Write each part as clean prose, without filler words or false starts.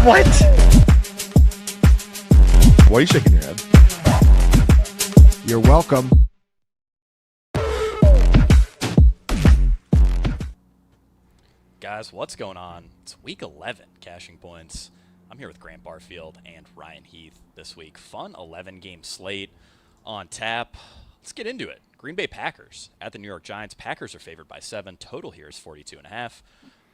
What? Why are you shaking your head? You're welcome. Guys, what's going on? It's week 11, Cashing Points. I'm here with Grant Barfield and Ryan Heath this week. Fun 11-game slate on tap. Let's get into it. Green Bay Packers at the New York Giants. Packers are favored by 7. Total here is 42.5.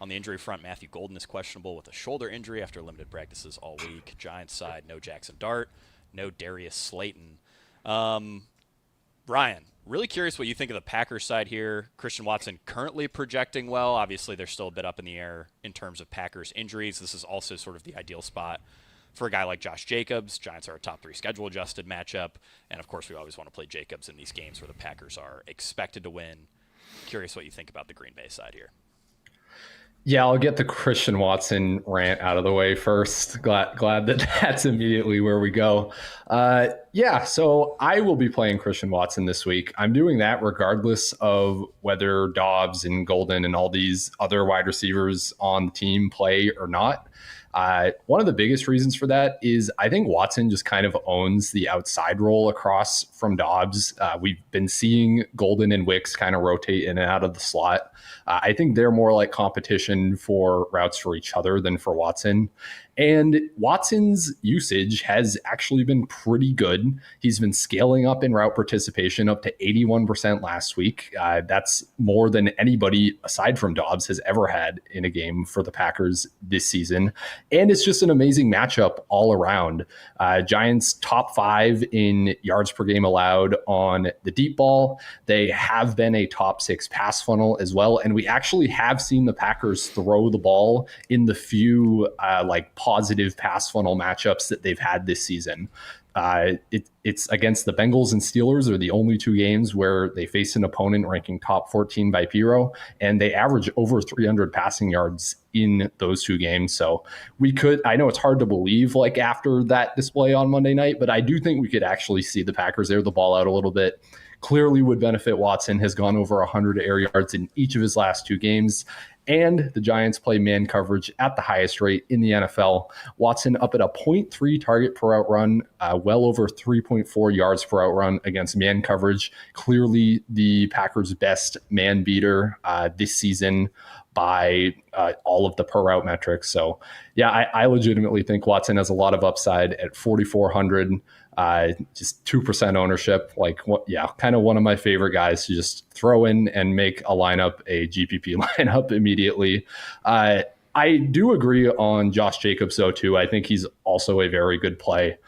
On the injury front, Matthew Golden is questionable with a shoulder injury after limited practices all week. Giants side, no Jackson Dart, no Darius Slayton. Ryan, really curious what you think of the Packers side here. Christian Watson currently projecting well. Obviously, they're still a bit up in the air in terms of Packers injuries. This is also sort of the ideal spot for a guy like Josh Jacobs. Giants are a top 3 schedule-adjusted matchup. And, of course, we always want to play Jacobs in these games where the Packers are expected to win. Curious what you think about the Green Bay side here. Yeah, I'll get the Christian Watson rant out of the way first. Glad that that's immediately where we go. So I will be playing Christian Watson this week. I'm doing that regardless of whether Dobbs and Golden and all these other wide receivers on the team play or not. One of the biggest reasons for that is I think Watson just kind of owns the outside role across from Dobbs. We've been seeing Golden and Wicks kind of rotate in and out of the slot. I think they're more like competition for routes for each other than for Watson. And Watson's usage has actually been pretty good. He's been scaling up in route participation up to 81% last week. That's more than anybody aside from Dobbs has ever had in a game for the Packers this season. And it's just an amazing matchup all around. Giants top 5 in yards per game allowed on the deep ball. They have been a top 6 pass funnel as well. And we actually have seen the Packers throw the ball in the few positive pass funnel matchups that they've had this season. It's against the Bengals and Steelers are the only 2 games where they face an opponent ranking top 14 by PRO, and they average over 300 passing yards in those 2 games. So I know it's hard to believe after that display on Monday night, but I do think we could actually see the Packers air the ball out a little bit. Clearly would benefit Watson, has gone over 100 air yards in each of his last 2 games. And the Giants play man coverage at the highest rate in the NFL. Watson up at a 0.3 target per out run, well over 3.4 yards per out run against man coverage. Clearly the Packers' best man beater this season by all of the per route metrics. So yeah, I legitimately think Watson has a lot of upside at 4,400. Just 2% ownership, kind of one of my favorite guys to just throw in and make a lineup, a GPP lineup immediately. I do agree on Josh Jacobs though too. I think he's also a very good play.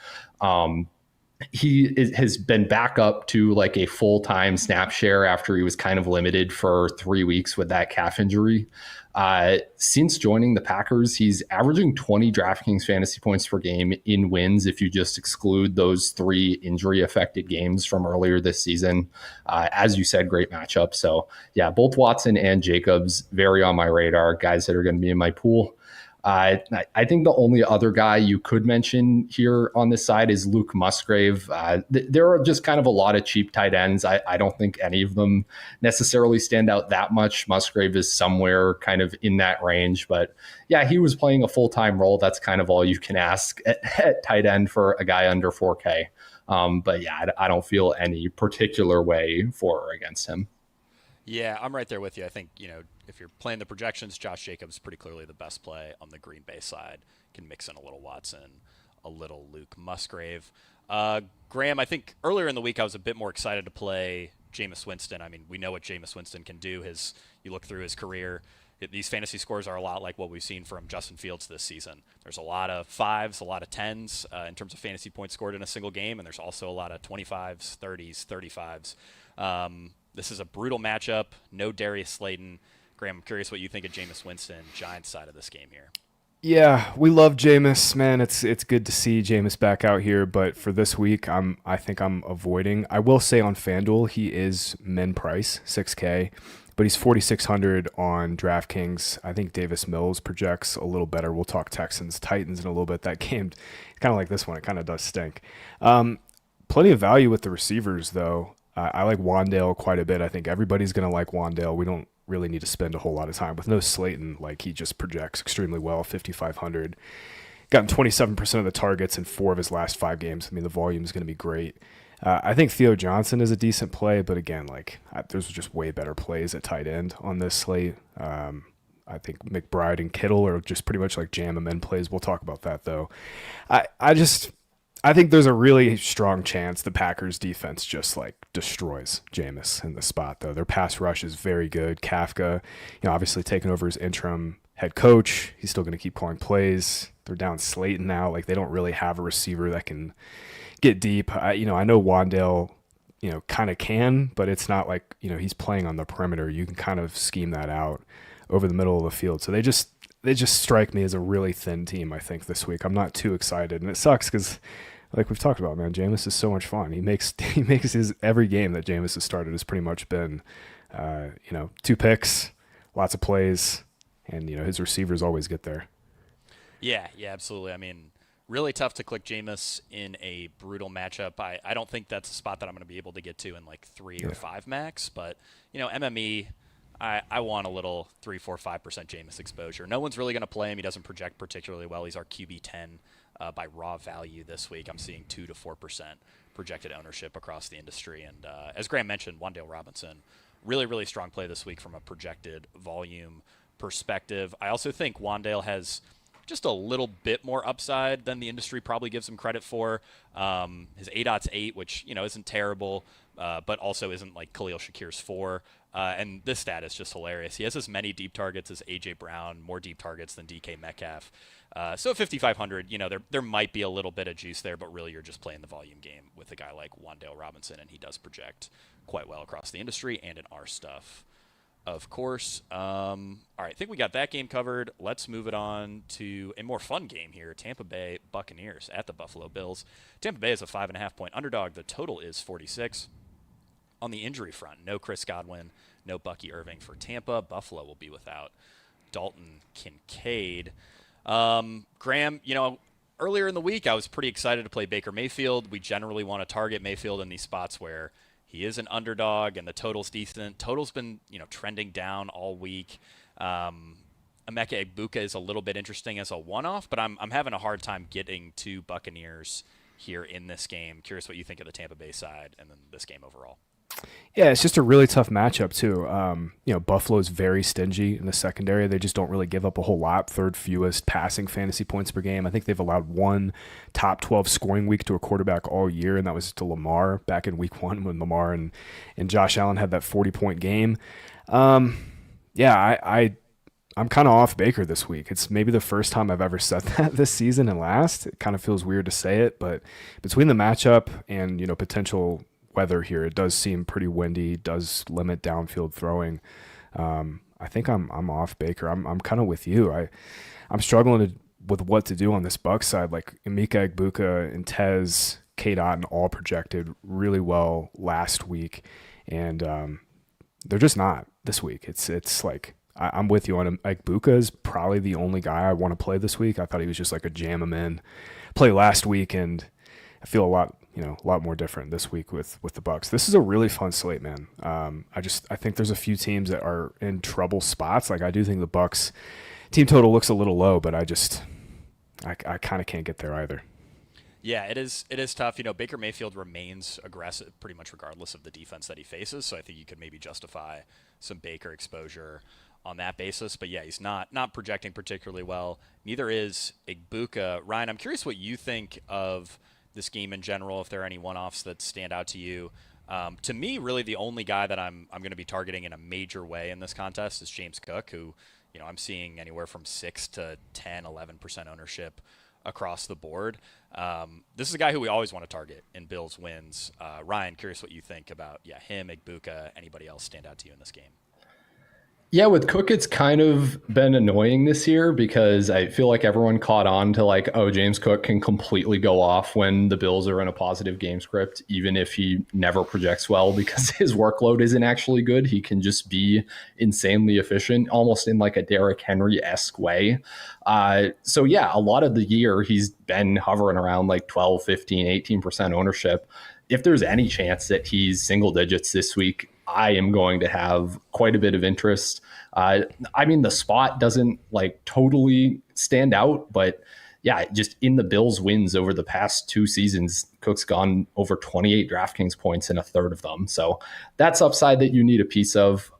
He has been back up to a full-time snap share after he was kind of limited for 3 weeks with that calf injury. Since joining the Packers, he's averaging 20 DraftKings fantasy points per game in wins if you just exclude those 3 injury-affected games from earlier this season. As you said, great matchup. So yeah, both Watson and Jacobs, very on my radar, guys that are going to be in my pool. I think the only other guy you could mention here on this side is Luke Musgrave. There are just kind of a lot of cheap tight ends. I don't think any of them necessarily stand out that much. Musgrave is somewhere kind of in that range. But yeah, he was playing a full-time role. That's kind of all you can ask at tight end for a guy under 4K. But yeah, I don't feel any particular way for or against him. Yeah, I'm right there with you. I think, if you're playing the projections, Josh Jacobs pretty clearly the best play on the Green Bay side. Can mix in a little Watson, a little Luke Musgrave. Graham, I think earlier in the week I was a bit more excited to play Jameis Winston. I mean, we know what Jameis Winston can do. You look through his career, these fantasy scores are a lot like what we've seen from Justin Fields this season. There's a lot of 5s, a lot of 10s in terms of fantasy points scored in a single game, and there's also a lot of 25s, 30s, 35s. This is a brutal matchup. No Darius Slayton. Graham, I'm curious what you think of Jameis Winston, Giants side of this game here. Yeah, we love Jameis, man. It's good to see Jameis back out here, but for this week, I think I'm avoiding. I will say on FanDuel, he is min price, 6K, but he's 4,600 on DraftKings. I think Davis Mills projects a little better. We'll talk Texans, Titans in a little bit. That game, kind of like this one, it kind of does stink. Plenty of value with the receivers, though. I like Wandale quite a bit. I think everybody's going to like Wandale. We don't really need to spend a whole lot of time with no Slayton. He just projects extremely well, 5,500. gotten 27% of the targets in 4 of his last 5 games. I mean, the volume is going to be great. I think Theo Johnson is a decent play, but again, there's just way better plays at tight end on this slate. I think McBride and Kittle are just pretty much like jam 'em in plays. We'll talk about that though. I think there's a really strong chance the Packers defense just destroys Jameis in the spot though. Their pass rush is very good. Kafka, obviously taking over as interim head coach. He's still going to keep calling plays. They're down Slayton now. They don't really have a receiver that can get deep. I know Wandale, kind of can, but it's not he's playing on the perimeter. You can kind of scheme that out over the middle of the field. So they just strike me as a really thin team, I think, this week. I'm not too excited, and it sucks because, like we've talked about, man, Jameis is so much fun. He makes his every game that Jameis has started has pretty much been, 2 picks, lots of plays, and his receivers always get there. Yeah, absolutely. I mean, really tough to click Jameis in a brutal matchup. I don't think that's a spot that I'm going to be able to get to in 3 or 5 max, but MME. I want a little 3, 4, 5% Jameis exposure. No one's really going to play him. He doesn't project particularly well. He's our QB 10 by raw value this week. I'm seeing 2 to 4% projected ownership across the industry. And as Graham mentioned, Wandale Robinson, really, really strong play this week from a projected volume perspective. I also think Wandale has just a little bit more upside than the industry probably gives him credit for. His ADOT's 8, which isn't terrible, but also isn't like Khalil Shakir's 4. And this stat is just hilarious. He has as many deep targets as A.J. Brown, more deep targets than DK Metcalf. So at 5,500, there might be a little bit of juice there, but really you're just playing the volume game with a guy like Wandale Robinson, and he does project quite well across the industry and in our stuff, of course. All right, I think we got that game covered. Let's move it on to a more fun game here. Tampa Bay Buccaneers at the Buffalo Bills. Tampa Bay is a 5.5-point underdog. The total is 46. On the injury front, no Chris Godwin, no Bucky Irving for Tampa. Buffalo will be without Dalton Kincaid. Graham, earlier in the week, I was pretty excited to play Baker Mayfield. We generally want to target Mayfield in these spots where he is an underdog and the total's decent. Total's been, trending down all week. Emeka Egbuka is a little bit interesting as a one-off, but I'm having a hard time getting to Buccaneers here in this game. Curious what you think of the Tampa Bay side and then this game overall. Yeah, it's just a really tough matchup too. Buffalo's very stingy in the secondary. They just don't really give up a whole lot. 3rd fewest passing fantasy points per game. I think they've allowed 1 top 12 scoring week to a quarterback all year, and that was to Lamar back in week 1 when Lamar and Josh Allen had that 40-point game. I'm kind of off Baker this week. It's maybe the first time I've ever said that this season and last. It kind of feels weird to say it, but between the matchup and potential weather here, it does seem pretty windy, does limit downfield throwing. I think I'm off Baker. I'm kind of with you. I'm struggling with what to do on this Bucs side. Emeka Egbuka and Tez, Kate Otten all projected really well last week, and they're just not this week. It's I'm with you on Egbuka is probably the only guy I want to play this week. I thought he was just a jam him in play last week, and I feel a lot more different this week with the Bucs. This is a really fun slate, man. I think there's a few teams that are in trouble spots. I do think the Bucs team total looks a little low, but I kind of can't get there either. Yeah, it is tough. Baker Mayfield remains aggressive pretty much regardless of the defense that he faces, so I think you could maybe justify some Baker exposure on that basis. But yeah, he's not projecting particularly well. Neither is Egbuka. Ryan, I'm curious what you think of this game in general, if there are any one-offs that stand out to you. To me, really the only guy that I'm going to be targeting in a major way in this contest is James Cook, who I'm seeing anywhere from 6 to 10, 11% ownership across the board. This is a guy who we always want to target in Bills wins. Ryan, curious what you think about him, Egbuka, anybody else stand out to you in this game? Yeah, with Cook, it's kind of been annoying this year because I feel like everyone caught on to James Cook can completely go off when the Bills are in a positive game script, even if he never projects well because his workload isn't actually good. He can just be insanely efficient, almost in a Derrick Henry-esque way. So yeah, a lot of the year he's been hovering around 12, 15, 18% ownership. If there's any chance that he's single digits this week, I am going to have quite a bit of interest. The spot doesn't totally stand out, but yeah, just in the Bills' wins over the past 2 seasons, Cook's gone over 28 DraftKings points in a third of them. So that's upside that you need a piece of.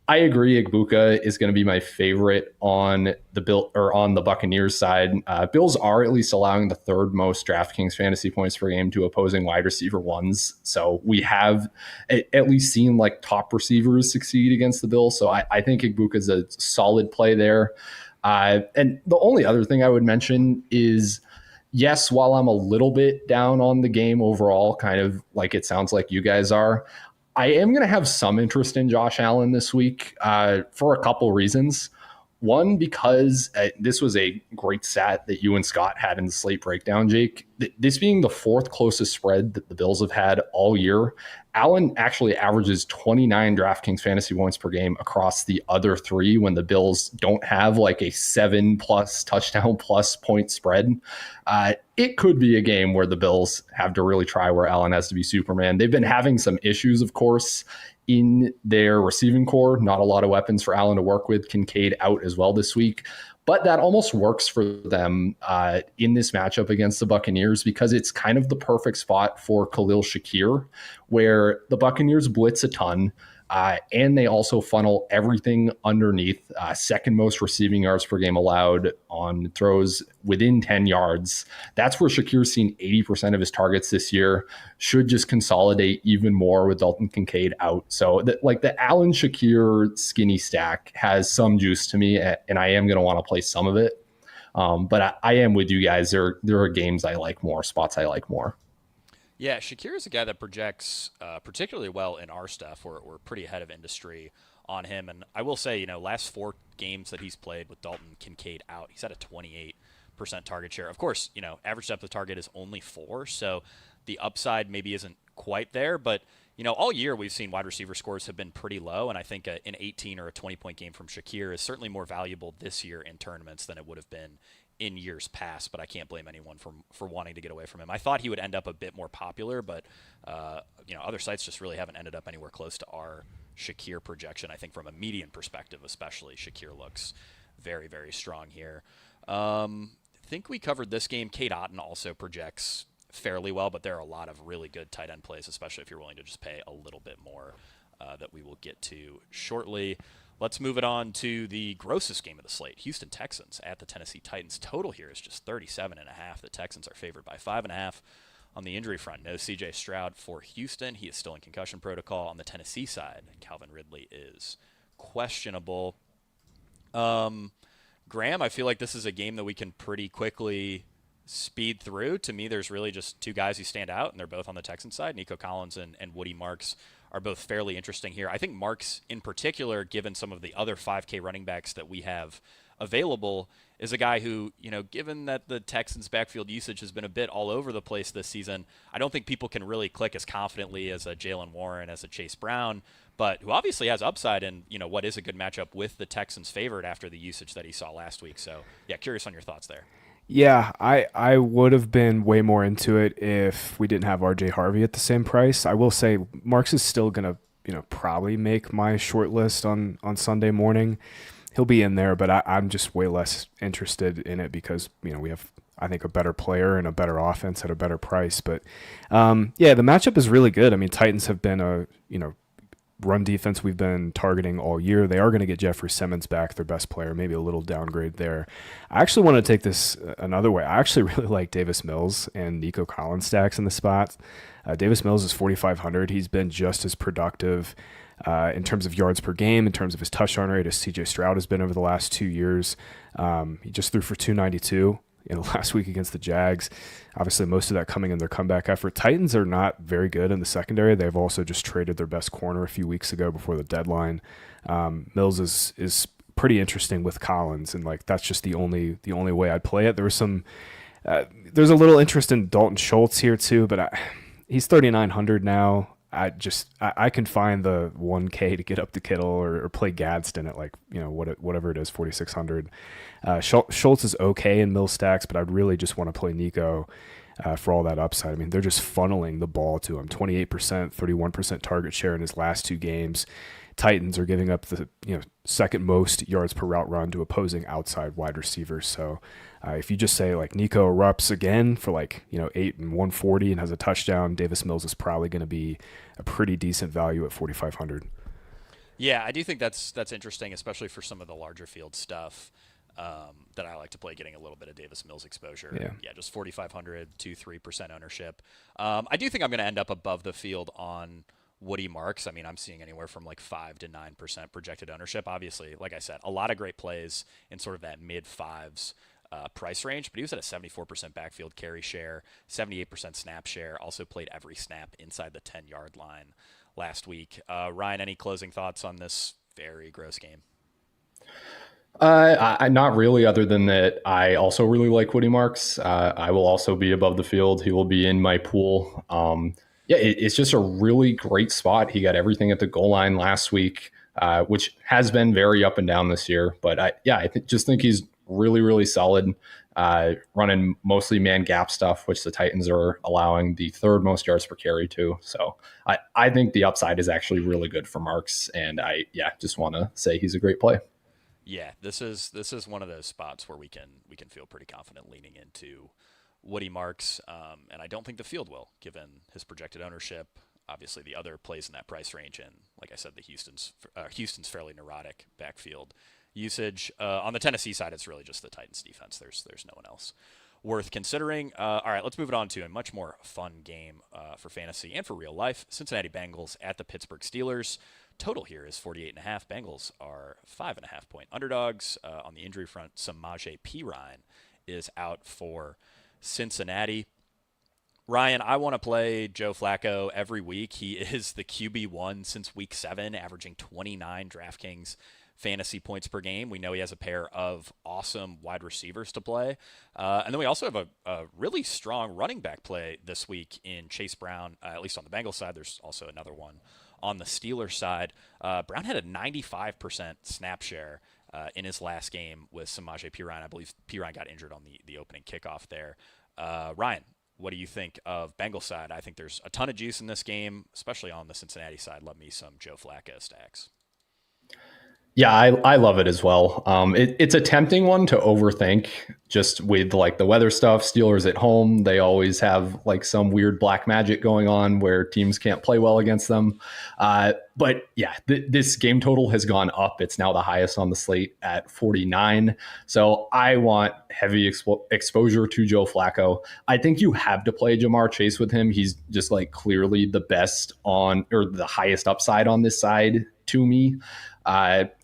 I agree. Igbuka is going to be my favorite on the Buccaneers side. Bills are at least allowing the third most DraftKings fantasy points per game to opposing wide receiver ones. So we have at least seen like top receivers succeed against the Bills. So I think Igbuka is a solid play there. And the only other thing I would mention is, yes, while I'm a little bit down on the game overall, kind of like it sounds like you guys are, I am going to have some interest in Josh Allen this week for a couple reasons. One, because this was a great stat that you and Scott had in the slate breakdown, Jake. This being the 4th closest spread that the Bills have had all year, Allen actually averages 29 DraftKings fantasy points per game across the other 3 when the Bills don't have like a 7+ touchdown plus point spread. It could be a game where the Bills have to really try, where Allen has to be Superman. They've been having some issues, of course, in their receiving core. Not a lot of weapons for Allen to work with. Kincaid out as well this week. But that almost works for them in this matchup against the Buccaneers, because it's kind of the perfect spot for Khalil Shakir, where the Buccaneers blitz a ton. And they also funnel everything underneath. Second most receiving yards per game allowed on throws within 10 yards. That's where Shakir's seen 80% of his targets this year. Should just consolidate even more with Dalton Kincaid out. So the Allen Shakir skinny stack has some juice to me, and I am going to want to play some of it. But I am with you guys. There are games I like more, spots I like more. Yeah, Shakir is a guy that projects particularly well in our stuff. We're pretty ahead of industry on him. And I will say, last 4 games that he's played with Dalton Kincaid out, he's at a 28% target share. Of course, average depth of target is only 4, so the upside maybe isn't quite there. But, all year we've seen wide receiver scores have been pretty low, and I think an 18 or a 20-point game from Shakir is certainly more valuable this year in tournaments than it would have been in years past, but I can't blame anyone for wanting to get away from him. I thought he would end up a bit more popular, but other sites just really haven't ended up anywhere close to our Shakir projection. I think from a median perspective, especially, Shakir looks very, very strong here. I think we covered this game. Cade Otton also projects fairly well, but there are a lot of really good tight end plays, especially if you're willing to just pay a little bit more, that we will get to shortly. Let's move it on to the grossest game of the slate. Houston Texans at the Tennessee Titans. Total here is just 37.5. The Texans are favored by 5.5. On the injury front, no C.J. Stroud for Houston. He is still in concussion protocol. On the Tennessee side, Calvin Ridley is questionable. Graham, I feel like this is a game that we can pretty quickly speed through. To me, there's really just 2 guys who stand out, and they're both on the Texans side. Nico Collins and Woody Marks are both fairly interesting here. I think Marks in particular, given some of the other 5K running backs that we have available, is a guy who, given that the Texans backfield usage has been a bit all over the place this season, I don't think people can really click as confidently as a Jalen Warren, as a Chase Brown, but who obviously has upside in, what is a good matchup with the Texans favored after the usage that he saw last week. So yeah, curious on your thoughts there. Yeah, I would have been way more into it if we didn't have RJ Harvey at the same price. I will say Marks is still going to, probably make my short list on Sunday morning. He'll be in there, but I'm just way less interested in it because, we have, I think, a better player and a better offense at a better price. But, yeah, the matchup is really good. I mean, Titans have been a, run defense we've been targeting all year. They are going to get Jeffrey Simmons back, their best player, maybe a little downgrade there. I actually want to take this another way. I actually really like Davis Mills and Nico Collins stacks in the spot. Davis Mills is 4,500. He's been just as productive in terms of yards per game, in terms of his touchdown rate, as C.J. Stroud has been over the last 2 years. He just threw for 292 last week against the Jags. Obviously, most of that coming in their comeback effort. Titans are not very good in the secondary. They've also just traded their best corner a few weeks ago before the deadline. Mills is pretty interesting with Collins, and that's just the only way I'd play it. There was some there's a little interest in Dalton Schultz here too, but he's 3,900 now. I can find the 1K to get up to Kittle or play Gadsden at whatever it is, 4,600. Schultz is okay in Mill stacks, but I'd really just want to play Nico for all that upside. I mean, they're just funneling the ball to him. 28%, 31% target share in his last 2 games. Titans are giving up the second most yards per route run to opposing outside wide receivers. So if you just say like Nico erupts again for 8 and 140 and has a touchdown, Davis Mills is probably going to be a pretty decent value at 4,500. Yeah, I do think that's interesting, especially for some of the larger field stuff that I like to play, getting a little bit of Davis Mills exposure. Yeah, just 4,500 to 3% ownership. I do think I'm going to end up above the field on Woody Marks. I mean, I'm seeing anywhere from 5 to 9% projected ownership. Obviously, like I said, a lot of great plays in sort of that mid-5s price range, but he was at a 74% backfield carry share, 78% snap share, also played every snap inside the 10-yard line last week. Ryan, any closing thoughts on this very gross game? I not really, other than that I also really like Woody Marks. I will also be above the field. He will be in my pool. It's just a really great spot. He got everything at the goal line last week, which has been very up and down this year. But I just think he's really, really solid, running mostly man gap stuff, which the Titans are allowing the third most yards per carry to. So I think the upside is actually really good for Marks. And I just want to say he's a great play. Yeah, this is one of those spots where we can feel pretty confident leaning into Woody Marks, and I don't think the field will, given his projected ownership. Obviously, the other plays in that price range, and like I said, the Houston's fairly neurotic backfield usage. On the Tennessee side, it's really just the Titans defense. There's no one else worth considering. All right, let's move it on to a much more fun game for fantasy and for real life. Cincinnati Bengals at the Pittsburgh Steelers. Total here is 48.5. Bengals are 5.5 point underdogs. On the injury front, Samaje Perine is out for Cincinnati. Ryan, I want to play Joe Flacco every week. He is the QB1 since week 7, averaging 29 DraftKings fantasy points per game. We know he has a pair of awesome wide receivers to play. And then we also have a really strong running back play this week in Chase Brown, at least on the Bengals side. There's also another one on the Steelers side. Brown had a 95% snap share in his last game with Samaje Perine. I believe Perine got injured on the opening kickoff there. Ryan, what do you think of Bengals side? I think there's a ton of juice in this game, especially on the Cincinnati side. Love me some Joe Flacco stacks. Yeah, I love it as well. It's a tempting one to overthink, just with the weather stuff. Steelers at home, they always have some weird black magic going on where teams can't play well against them. But yeah, this game total has gone up. It's now the highest on the slate at 49. So I want heavy exposure to Joe Flacco. I think you have to play Jamar Chase with him. He's just clearly the best or the highest upside on this side to me.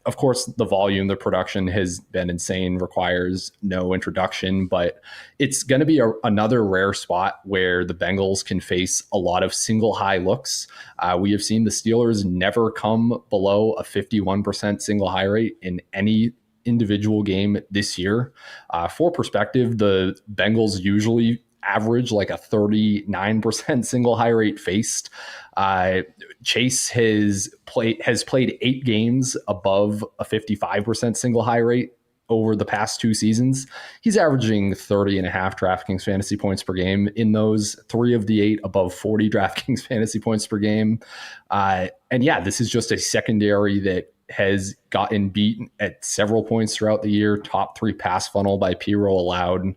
Of course, the volume, the production has been insane, requires no introduction, but it's going to be another rare spot where the Bengals can face a lot of single high looks. We have seen the Steelers never come below a 51% single high rate in any individual game this year. For perspective, the Bengals usually average a 39% single high rate faced. Chase has played 8 games above a 55% single high rate over the past 2 seasons. He's averaging 30.5 DraftKings fantasy points per game in those. 3 of the 8 above 40 DraftKings fantasy points per game. And yeah, this is just a secondary that has gotten beat at several points throughout the year. Top 3 pass funnel by P-roll allowed.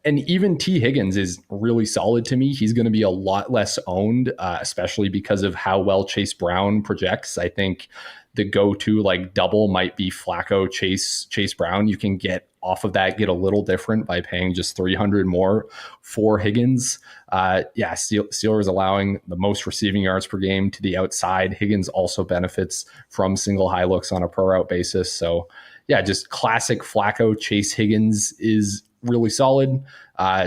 And even T. Higgins is really solid to me. He's going to be a lot less owned, especially because of how well Chase Brown projects. I think the go-to double might be Flacco, Chase Brown. You can get off of that, get a little different by paying just $300 more for Higgins. Steelers allowing the most receiving yards per game to the outside. Higgins also benefits from single high looks on a per route basis. So yeah, just classic Flacco. Chase Higgins is really solid.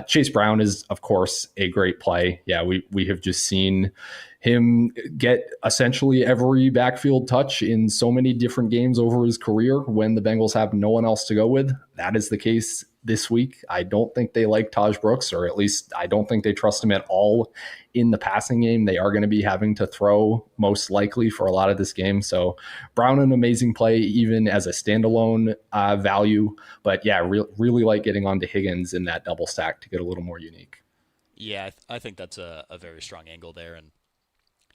Chase Brown is, of course, a great play. Yeah, we have just seen him get essentially every backfield touch in so many different games over his career when the Bengals have no one else to go with. That is the case this week. I don't think they like Taj Brooks, or at least I don't think they trust him at all in the passing game. They are going to be having to throw most likely for a lot of this game. So Brown, an amazing play, even as a standalone value. But yeah, really like getting onto Higgins in that double stack to get a little more unique. Yeah, I think that's a very strong angle there. And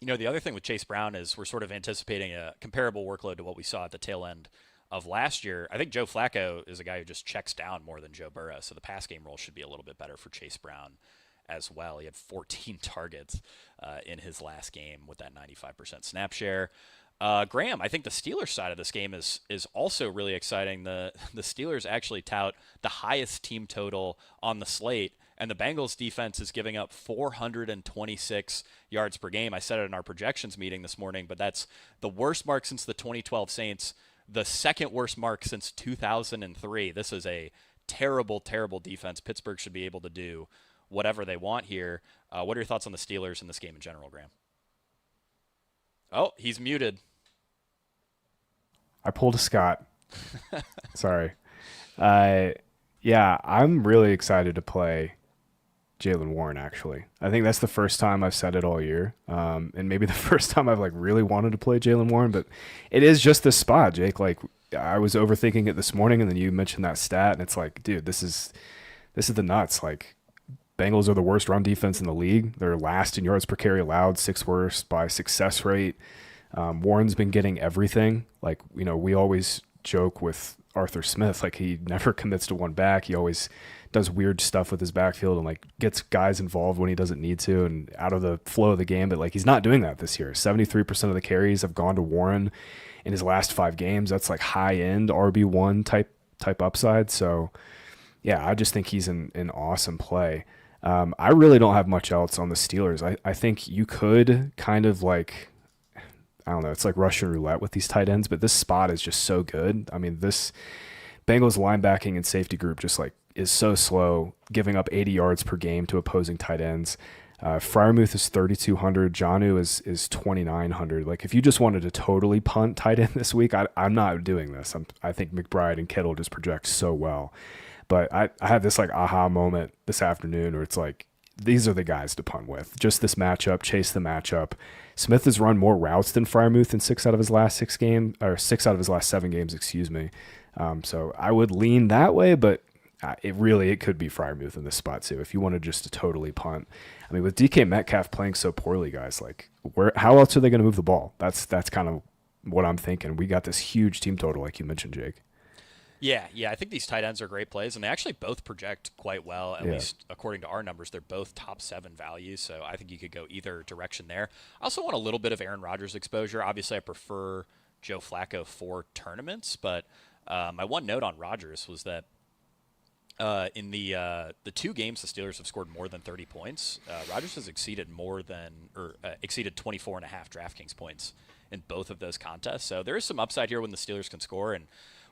The other thing with Chase Brown is we're sort of anticipating a comparable workload to what we saw at the tail end of last year. I think Joe Flacco is a guy who just checks down more than Joe Burrow, so the pass game role should be a little bit better for Chase Brown as well. He had 14 targets in his last game with that 95% snap share. Graham, I think the Steelers side of this game is also really exciting. The Steelers actually tout the highest team total on the slate, and the Bengals defense is giving up 426 yards per game. I said it in our projections meeting this morning, but that's the worst mark since the 2012 Saints, the second worst mark since 2003. This is a terrible, terrible defense. Pittsburgh should be able to do whatever they want here. What are your thoughts on the Steelers in this game in general, Graham? Oh, he's muted. I pulled a Scott. Sorry. Yeah, I'm really excited to play Jaylen Warren, actually. I think that's the first time I've said it all year. And maybe the first time I've really wanted to play Jaylen Warren, but it is just this spot, Jake. I was overthinking it this morning, and then you mentioned that stat, and it's dude, this is the nuts. Bengals are the worst run defense in the league. They're last in yards per carry allowed, sixth worst by success rate. Warren's been getting everything. We always joke with Arthur Smith, he never commits to one back. He always does weird stuff with his backfield and gets guys involved when he doesn't need to and out of the flow of the game. But he's not doing that this year. 73% of the carries have gone to Warren in his last 5 games. That's high end RB1 type upside. So yeah, I just think he's an awesome play. I really don't have much else on the Steelers. I think you could kind of I don't know, it's like Russian roulette with these tight ends, but this spot is just so good. I mean, this Bengals linebacking and safety group just is so slow, giving up 80 yards per game to opposing tight ends. Freiermuth is 3,200. Jonnu is 2,900. If you just wanted to totally punt tight end this week, I'm not doing this. I think McBride and Kittle just project so well. But I had this aha moment this afternoon where it's these are the guys to punt with. Just this matchup, chase the matchup. Smith has run more routes than Freiermuth in 6 out of his last 7 games, excuse me. So I would lean that way, but it could be Freiermuth in this spot too. If you wanted just to totally punt. I mean, with DK Metcalf playing so poorly, guys, how else are they going to move the ball? That's kind of what I'm thinking. We got this huge team total, like you mentioned, Jake. Yeah, I think these tight ends are great plays, and they actually both project quite well, at least according to our numbers. They're both top 7 values, so I think you could go either direction there. I also want a little bit of Aaron Rodgers exposure. Obviously, I prefer Joe Flacco for tournaments, but my one note on Rodgers was that in the 2 games the Steelers have scored more than 30 points, Rodgers has exceeded 24.5 DraftKings points in both of those contests. So there is some upside here when the Steelers can score, and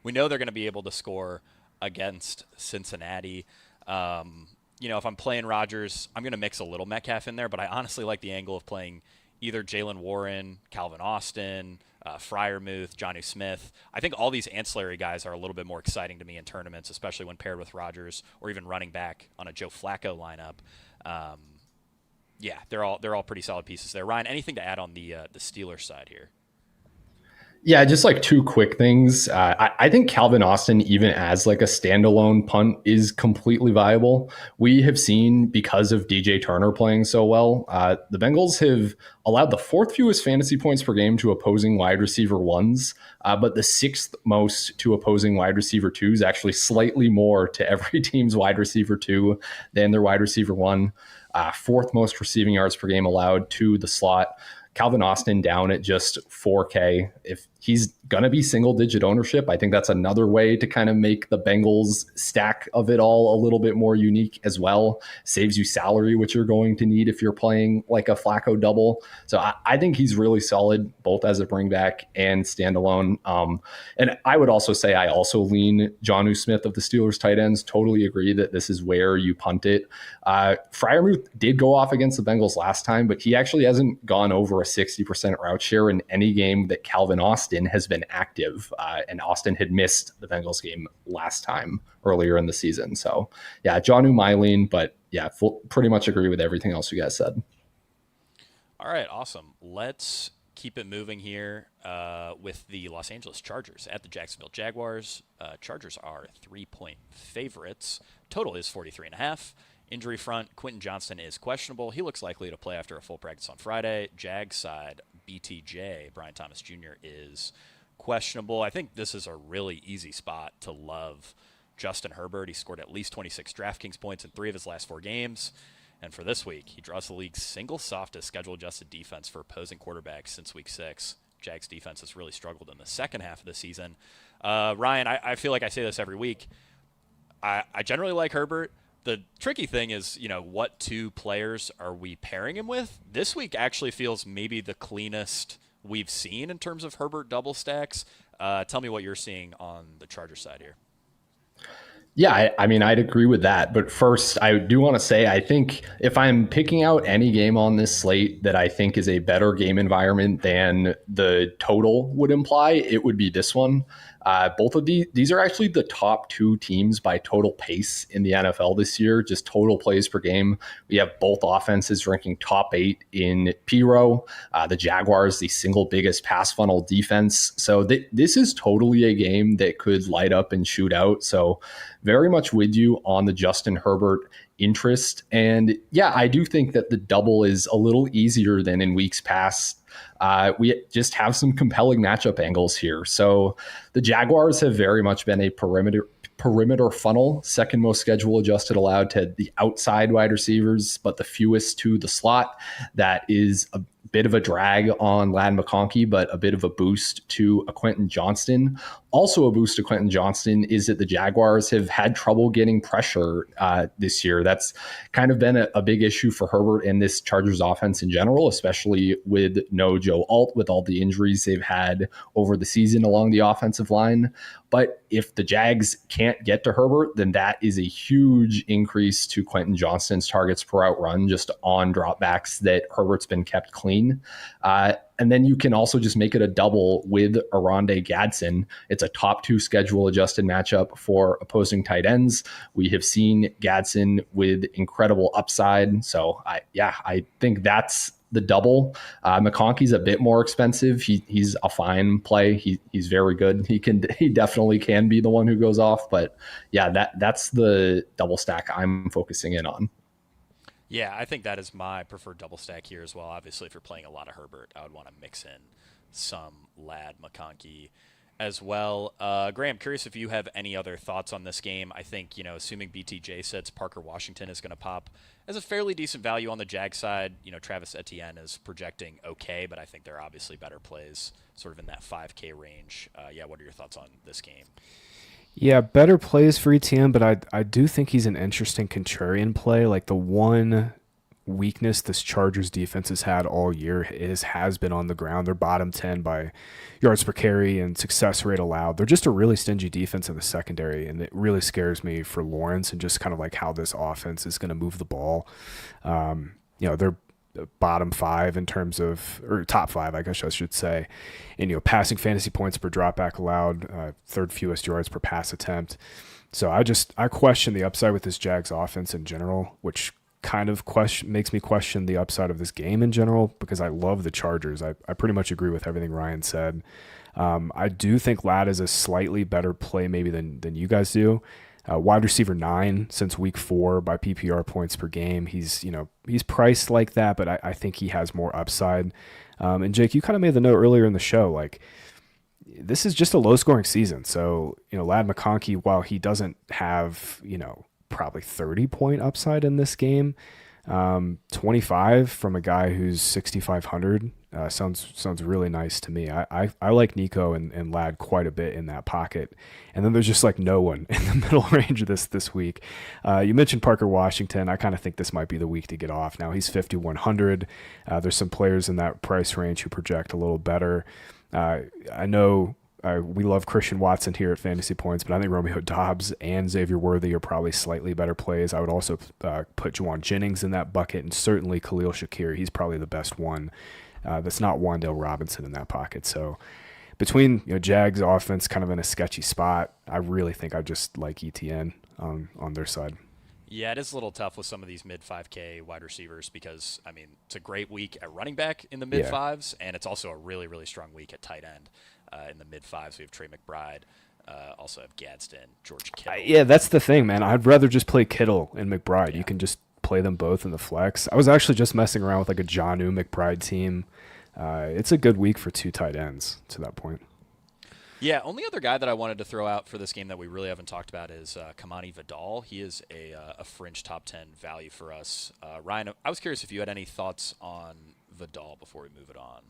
we know they're going to be able to score against Cincinnati. If I'm playing Rodgers, I'm going to mix a little Metcalf in there, but I honestly like the angle of playing either Jaylen Warren, Calvin Austin, Freiermuth, Jonnu Smith. I think all these ancillary guys are a little bit more exciting to me in tournaments, especially when paired with Rodgers or even running back on a Joe Flacco lineup. They're all pretty solid pieces there. Ryan, anything to add on the Steelers side here? Yeah, just 2 quick things. I think Calvin Austin, even as a standalone punt, is completely viable. We have seen, because of DJ Turner playing so well, the Bengals have allowed the 4th fewest fantasy points per game to opposing wide receiver 1s, but the 6th most to opposing wide receiver 2s, actually slightly more to every team's wide receiver 2 than their wide receiver 1. 4th most receiving yards per game allowed to the slot. Calvin Austin down at just 4K. If he's going to be single digit ownership, I think that's another way to kind of make the Bengals stack of it all a little bit more unique as well. Saves you salary, which you're going to need if you're playing a Flacco double. So I think he's really solid, both as a bring back and standalone. And I would also say I also lean Jonnu Smith of the Steelers tight ends. Totally agree that this is where you punt it. Freiermuth did go off against the Bengals last time, but he actually hasn't gone over a 60% route share in any game that Calvin Austin has been active. And Austin had missed the Bengals game last time earlier in the season. So yeah, Jonnu my lean, but yeah, pretty much agree with everything else you guys said. All right, awesome. Let's keep it moving here with the Los Angeles Chargers at the Jacksonville Jaguars. Chargers are 3-point favorites. Total is 43.5. Injury front, Quentin Johnston is questionable. He looks likely to play after a full practice on Friday. Jags side, BTJ, Brian Thomas Jr., is questionable. I think this is a really easy spot to love Justin Herbert. He scored at least 26 DraftKings points in 3 of his last 4 games. And for this week, he draws the league's single softest schedule-adjusted defense for opposing quarterbacks since Week 6. Jags defense has really struggled in the second half of the season. Ryan, I feel like I say this every week. I generally like Herbert. The tricky thing is, what 2 players are we pairing him with? This week actually feels maybe the cleanest we've seen in terms of Herbert double stacks. Tell me what you're seeing on the Chargers side here. Yeah, I mean, I'd agree with that. But first, I do want to say, I think if I'm picking out any game on this slate that I think is a better game environment than the total would imply, it would be this one. Both of these are actually the top 2 teams by total pace in the NFL this year, just total plays per game. We have both offenses ranking top 8 in PRO. The Jaguars, the single biggest pass funnel defense. So this is totally a game that could light up and shoot out. So very much with you on the Justin Herbert interest. And yeah, I do think that the double is a little easier than in weeks past. We just have some compelling matchup angles here. So the Jaguars have very much been a perimeter funnel, second most schedule adjusted allowed to the outside wide receivers, but the fewest to the slot. That is a bit of a drag on Ladd McConkey, but a bit of a boost to a Quentin Johnston. Also a boost to Quentin Johnston is that the Jaguars have had trouble getting pressure this year. That's kind of been a big issue for Herbert and this Chargers offense in general, especially with no Joe Alt, with all the injuries they've had over the season along the offensive line. But if the Jags can't get to Herbert, then that is a huge increase to Quentin Johnston's targets per out run, just on dropbacks that Herbert's been kept clean. And then you can also just make it a double with Oronde Gadsden. It's a top 2 schedule adjusted matchup for opposing tight ends. We have seen Gadsden with incredible upside. So I think that's the double. McConkey's a bit more expensive. He's a fine play. He's very good. He definitely can be the one who goes off. But yeah, that's the double stack I'm focusing in on. Yeah, I think that is my preferred double stack here as well. Obviously, if you're playing a lot of Herbert, I would want to mix in some Ladd McConkey as well. Graham, curious if you have any other thoughts on this game. I think, assuming BTJ sits, Parker Washington is going to pop as a fairly decent value on the Jag side. Travis Etienne is projecting okay, but I think there are obviously better plays sort of in that 5K range. What are your thoughts on this game? Yeah, better plays for ETN, but I do think he's an interesting contrarian play. Like, the one weakness this Chargers defense has had all year has been on the ground. They're bottom 10 by yards per carry and success rate allowed. They're just a really stingy defense in the secondary, and it really scares me for Lawrence and just kind of like how this offense is going to move the ball. They're bottom 5 in terms of, or top 5, I guess I should say, in passing fantasy points per dropback allowed, third fewest yards per pass attempt. So I question the upside with this Jags offense in general, which kind of makes me question the upside of this game in general, because I love the Chargers. I pretty much agree with everything Ryan said. I do think Ladd is a slightly better play maybe than you guys do. Wide receiver 9 since week 4 by PPR points per game. He's priced like that, but I think he has more upside. And Jake, you kind of made the note earlier in the show, like, this is just a low scoring season. So, Ladd McConkey, while he doesn't have, probably 30-point upside in this game, 25 from a guy who's 6,500 sounds really nice to me. I like Nico and Ladd quite a bit in that pocket. And then there's just like no one in the middle range of this week. You mentioned Parker Washington. I kind of think this might be the week to get off. Now he's 5,100. There's some players in that price range who project a little better. I know we love Christian Watson here at Fantasy Points, but I think Romeo Doubs and Xavier Worthy are probably slightly better plays. I would also put Juwan Jennings in that bucket, and certainly Khalil Shakir. He's probably the best one. That's not Wan'Dale Robinson in that pocket. So between Jags offense kind of in a sketchy spot, I really think I just like ETN on their side. Yeah, it is a little tough with some of these mid-5K wide receivers because, it's a great week at running back in the mid-5s, and it's also a really, really strong week at tight end in the mid-5s. We have Trey McBride Also have Gadsden, George Kittle. Yeah, that's the thing, man. I'd rather just play Kittle and McBride. Yeah. You can just play them both in the flex. I was actually just messing around with like a Jonnu McBride team. It's a good week for 2 tight ends to that point. Yeah, only other guy that I wanted to throw out for this game that we really haven't talked about is Kamani Vidal. He is a fringe top 10 value for us. Ryan, I was curious if you had any thoughts on Vidal before we move it on.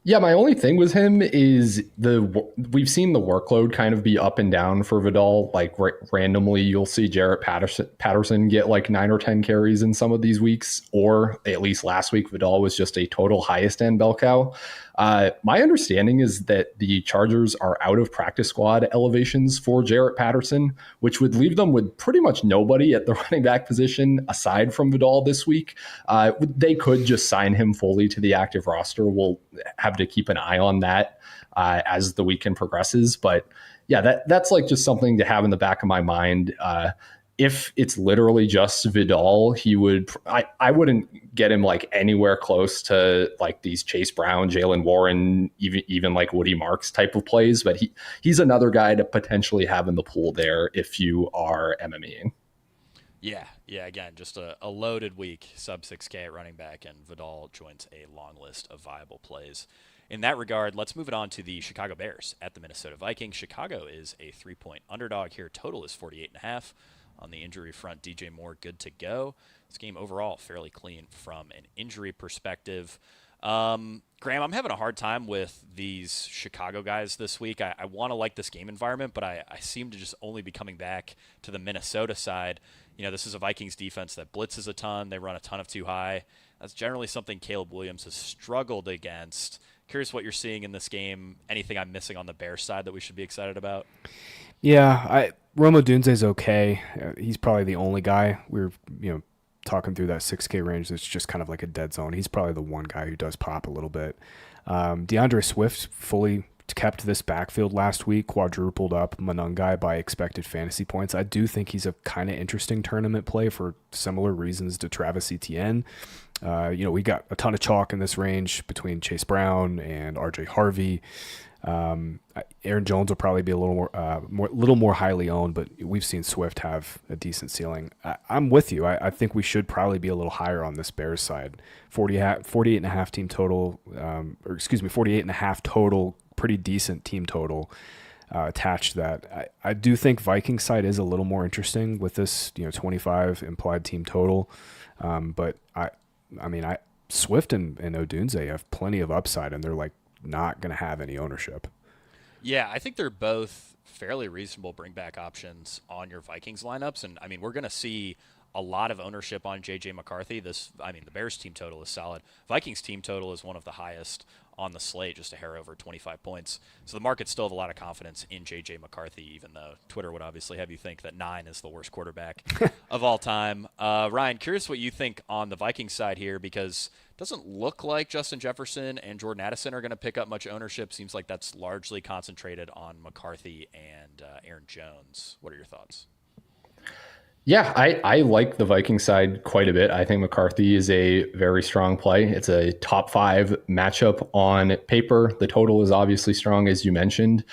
Yeah, my only thing with him is we've seen the workload kind of be up and down for Vidal. Like randomly, you'll see Jarrett Patterson get like 9 or 10 carries in some of these weeks, or at least last week, Vidal was just a total highest end bell cow. My understanding is that the Chargers are out of practice squad elevations for Jarrett Patterson, which would leave them with pretty much nobody at the running back position aside from Vidal this week. They could just sign him fully to the active roster. We'll have to keep an eye on that as the weekend progresses. But yeah, that's like just something to have in the back of my mind. If it's literally just Vidal, I wouldn't get him like anywhere close to like these Chase Brown, Jalen Warren, even like Woody Marks type of plays. But he's another guy to potentially have in the pool there if you are MMEing. Yeah. Again, just a loaded week, sub 6K at running back, and Vidal joins a long list of viable plays. In that regard, let's move it on to the Chicago Bears at the Minnesota Vikings. Chicago is a 3-point underdog here. Total is 48.5. On the injury front, DJ Moore good to go. This game overall fairly clean from an injury perspective. Graham, I'm having a hard time with these Chicago guys this week. I want to like this game environment, but I seem to just only be coming back to the Minnesota side. You know, this is a Vikings defense that blitzes a ton. They run a ton of too high. That's generally something Caleb Williams has struggled against. Curious what you're seeing in this game. Anything I'm missing on the Bears side that we should be excited about? Yeah, Rome Odunze's okay. He's probably the only guy we're talking through that 6K range that's just kind of like a dead zone. He's probably the one guy who does pop a little bit. DeAndre Swift fully kept this backfield last week, quadrupled up Monungai by expected fantasy points. I do think he's a kind of interesting tournament play for similar reasons to Travis Etienne. We got a ton of chalk in this range between Chase Brown and RJ Harvey. Aaron Jones will probably be a little more highly owned, but we've seen Swift have a decent ceiling. I'm with you. I think we should probably be a little higher on this Bears side. 48.5 team total, 48.5 total, pretty decent team total attached to that. I do think Viking side is a little more interesting with this 25 implied team total, but Swift and Odunze have plenty of upside, and they're like not going to have any ownership. Yeah, I think they're both fairly reasonable bring back options on your Vikings lineups. And I mean, we're going to see a lot of ownership on JJ McCarthy. The Bears team total is solid. Vikings team total is one of the highest on the slate, just a hair over 25 points. So the markets still have a lot of confidence in JJ McCarthy, even though Twitter would obviously have you think that 9 is the worst quarterback of all time. Ryan, curious what you think on the Vikings side here, because it doesn't look like Justin Jefferson and Jordan Addison are going to pick up much ownership. Seems like that's largely concentrated on McCarthy and Aaron Jones. What are your thoughts? Yeah, I like the Viking side quite a bit. I think McCarthy is a very strong play. It's a top 5 matchup on paper. The total is obviously strong, as you mentioned.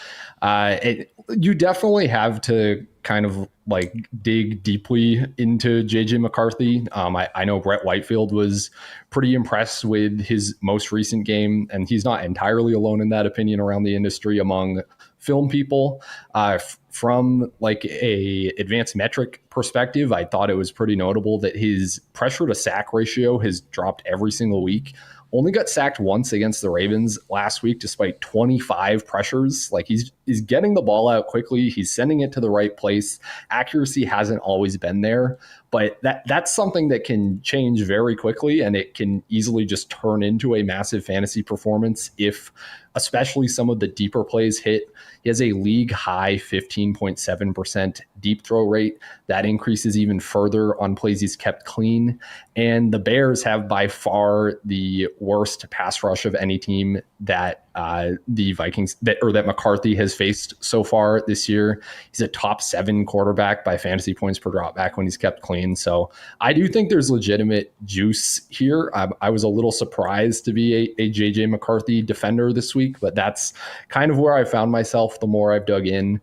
You definitely have to kind of like dig deeply into JJ McCarthy. I know Brett Whitefield was pretty impressed with his most recent game, and he's not entirely alone in that opinion around the industry among film people. From like a advanced metric perspective, I thought it was pretty notable that his pressure to sack ratio has dropped every single week. Only got sacked once against the Ravens last week, despite 25 pressures. Like he's getting the ball out quickly. He's sending it to the right place. Accuracy hasn't always been there, but that's something that can change very quickly, and it can easily just turn into a massive fantasy performance if especially some of the deeper plays hit. He has a league high 15.7% deep throw rate. That increases even further on plays he's kept clean. And the Bears have by far the worst pass rush of any team that the Vikings that McCarthy has faced so far this year. He's a top 7 quarterback by fantasy points per dropback when he's kept clean. So I do think there's legitimate juice here. I was a little surprised to be a JJ McCarthy defender this week, but that's kind of where I found myself the more I've dug in.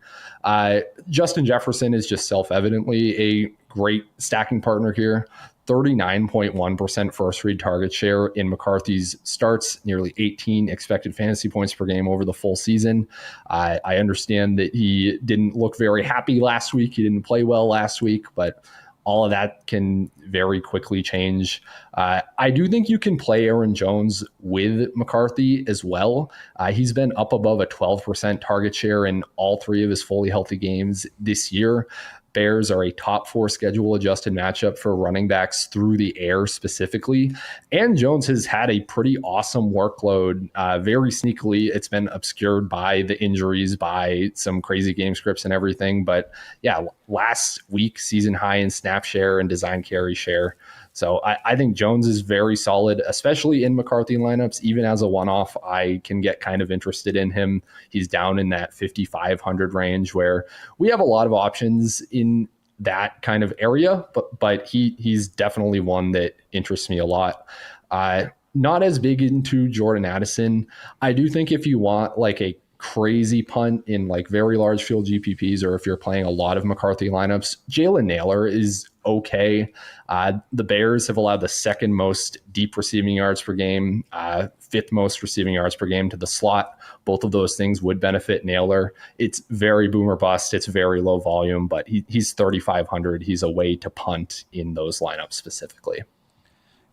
Justin Jefferson is just self-evidently a great stacking partner here. 39.1% first read target share in McCarthy's starts, nearly 18 expected fantasy points per game over the full season. I understand that he didn't look very happy last week. He didn't play well last week, but all of that can very quickly change. I do think you can play Aaron Jones with McCarthy as well. He's been up above a 12% target share in all 3 of his fully healthy games this year. Bears are a top 4 schedule adjusted matchup for running backs through the air specifically. And Jones has had a pretty awesome workload. Very sneakily, it's been obscured by the injuries, by some crazy game scripts and everything. But yeah, last week, season high in snap share and design carry share. So I think Jones is very solid, especially in McCarthy lineups. Even as a one-off, I can get kind of interested in him. He's down in that 5,500 range where we have a lot of options in that kind of area, but he's definitely one that interests me a lot. Not as big into Jordan Addison. I do think if you want like a crazy punt in like very large field GPPs, or if you're playing a lot of McCarthy lineups, Jalen Naylor is okay. The Bears have allowed the 2nd most deep receiving yards per game, 5th most receiving yards per game to the slot. Both of those things would benefit Naylor. It's very boomer bust. It's very low volume, but he's 3,500. He's a way to punt in those lineups specifically.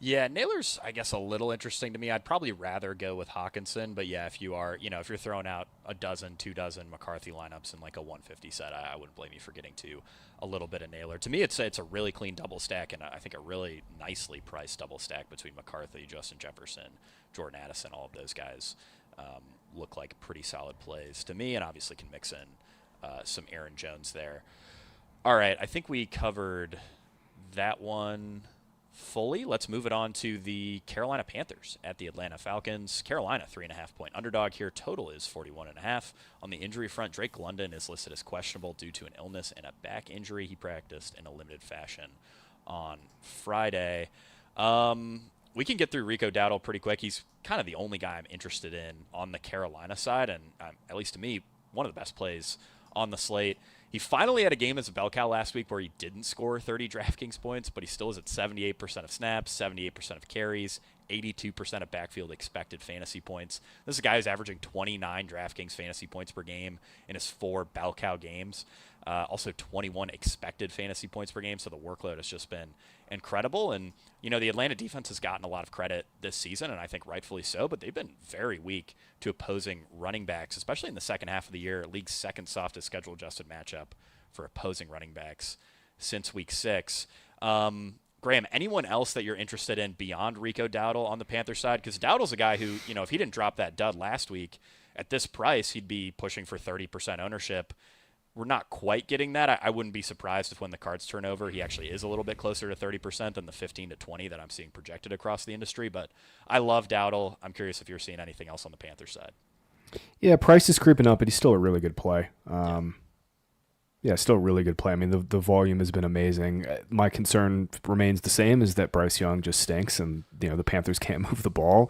Yeah, Naylor's, I guess, a little interesting to me. I'd probably rather go with Hawkinson, but yeah, if you're throwing out a dozen, 2 dozen McCarthy lineups in like a 150 set, I wouldn't blame you for getting to a little bit of Naylor. To me, it's a really clean double stack, and I think a really nicely priced double stack between McCarthy, Justin Jefferson, Jordan Addison. All of those guys look like pretty solid plays to me, and obviously can mix in some Aaron Jones there. All right, I think we covered that one fully. Let's move it on to the Carolina Panthers at the Atlanta Falcons. Carolina 3.5-point underdog here. Total is 41.5. On the injury front, Drake London is listed as questionable due to an illness and a back injury. He practiced in a limited fashion on Friday. We can get through Rico Dowdle pretty quick. He's kind of the only guy I'm interested in on the Carolina side, and at least to me, one of the best plays on the slate. He finally had a game as a bell cow last week where he didn't score 30 DraftKings points, but he still is at 78% of snaps, 78% of carries, 82% of backfield expected fantasy points. This is a guy who's averaging 29 DraftKings fantasy points per game in his 4 bell cow games. Also 21 expected fantasy points per game, so the workload has just been incredible. And, the Atlanta defense has gotten a lot of credit this season, and I think rightfully so, but they've been very weak to opposing running backs, especially in the second half of the year. League's 2nd softest schedule-adjusted matchup for opposing running backs since week 6. Graham, anyone else that you're interested in beyond Rico Dowdle on the Panthers side? Because Dowdle's a guy who, if he didn't drop that dud last week, at this price, he'd be pushing for 30% ownership. We're not quite getting that. I wouldn't be surprised if when the cards turn over, he actually is a little bit closer to 30% than the 15 to 20 that I'm seeing projected across the industry. But I love Dowdle. I'm curious if you're seeing anything else on the Panthers side. Yeah, price is creeping up, but he's still a really good play. Still a really good play. I mean, the volume has been amazing. My concern remains the same, is that Bryce Young just stinks, and the Panthers can't move the ball.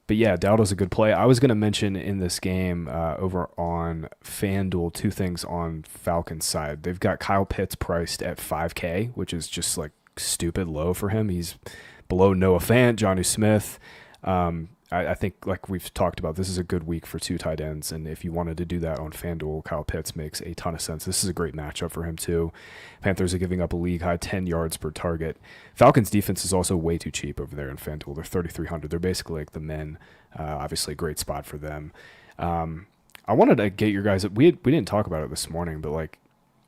But yeah, Dowdle's a good play. I was going to mention in this game over on FanDuel 2 things on Falcons side. They've got Kyle Pitts priced at $5K, which is just like stupid low for him. He's below Noah Fant, Jonnu Smith. I think, like we've talked about, this is a good week for 2 tight ends, and if you wanted to do that on FanDuel, Kyle Pitts makes a ton of sense. This is a great matchup for him too. Panthers are giving up a league-high 10 yards per target. Falcons' defense is also way too cheap over there in FanDuel. They're 3,300. They're basically like the men. Obviously, a great spot for them. I wanted to get your guys. We didn't talk about it this morning, but like,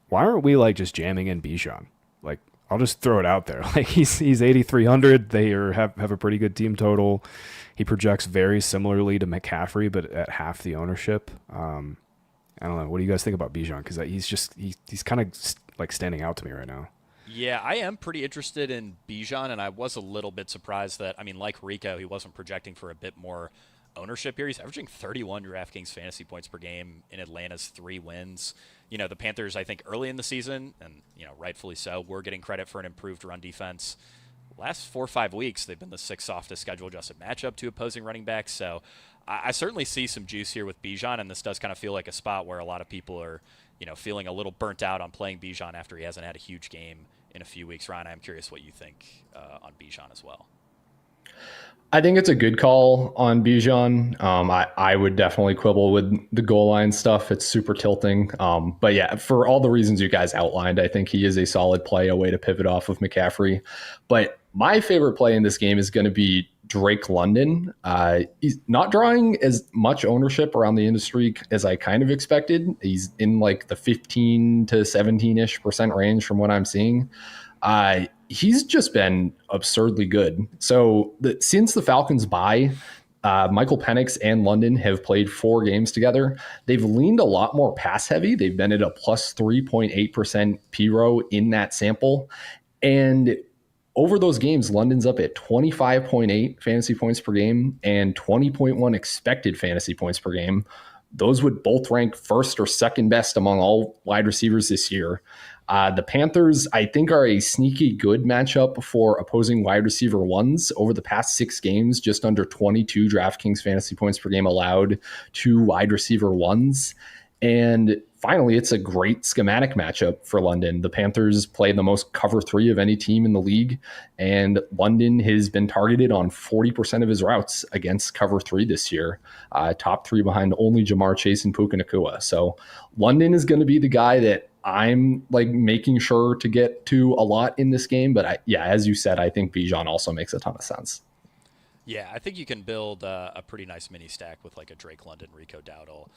why aren't we like just jamming in Bijan? Like, I'll just throw it out there. Like, he's 8,300. They have a pretty good team total. He projects very similarly to McCaffrey, but at half the ownership. I don't know. What do you guys think about Bijan? Because he's kind of like standing out to me right now. Yeah, I am pretty interested in Bijan, and I was a little bit surprised that, like Rico, he wasn't projecting for a bit more ownership here. He's averaging 31 DraftKings fantasy points per game in Atlanta's 3 wins. The Panthers, I think early in the season, and rightfully so, we're getting credit for an improved run defense. Last 4 or 5 weeks, they've been the 6th softest schedule adjusted matchup to opposing running backs. So I certainly see some juice here with Bijan, and this does kind of feel like a spot where a lot of people are, feeling a little burnt out on playing Bijan after he hasn't had a huge game in a few weeks. Ryan, I'm curious what you think on Bijan as well. I think it's a good call on Bijan. I would definitely quibble with the goal line stuff. It's super tilting. But yeah, for all the reasons you guys outlined, I think he is a solid play, a way to pivot off of McCaffrey. But my favorite play in this game is going to be Drake London. He's not drawing as much ownership around the industry as I kind of expected. He's in like the 15 to 17-ish% range from what I'm seeing. He's just been absurdly good. So since the Falcons bye, Michael Penix and London have played 4 games together. They've leaned a lot more pass heavy. They've been at a plus 3.8% PRO in that sample. And over those games, London's up at 25.8 fantasy points per game and 20.1 expected fantasy points per game. Those would both rank first or second best among all wide receivers this year. The Panthers, I think, are a sneaky good matchup for opposing wide receiver ones. Over the past 6 games, just under 22 DraftKings fantasy points per game allowed to wide receiver ones. And finally, it's a great schematic matchup for London. The Panthers play the most cover 3 of any team in the league, and London has been targeted on 40% of his routes against cover 3 this year, top 3 behind only Jamar Chase and Puka Nacua. So London is going to be the guy that I'm like making sure to get to a lot in this game. But as you said, I think Bijan also makes a ton of sense. Yeah, I think you can build a pretty nice mini stack with like a Drake London, Rico Dowdle,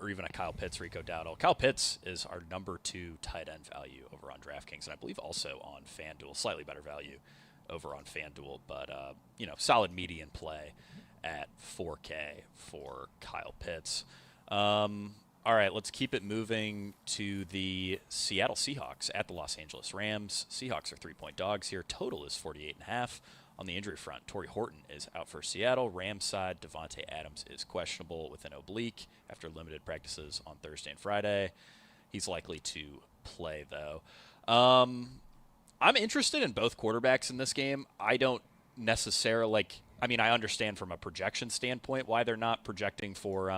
or even a Kyle Pitts, Rico Dowdle. Kyle Pitts is our number 2 tight end value over on DraftKings, and I believe also on FanDuel, slightly better value over on FanDuel, but solid median play at 4K for Kyle Pitts. All right, let's keep it moving to the Seattle Seahawks at the Los Angeles Rams. Seahawks are 3-point dogs here. Total is 48.5. On the injury front, Torrey Horton is out for Seattle. Rams side, Devontae Adams is questionable with an oblique after limited practices on Thursday and Friday. He's likely to play, though. I'm interested in both quarterbacks in this game. I don't necessarily I understand from a projection standpoint why they're not projecting for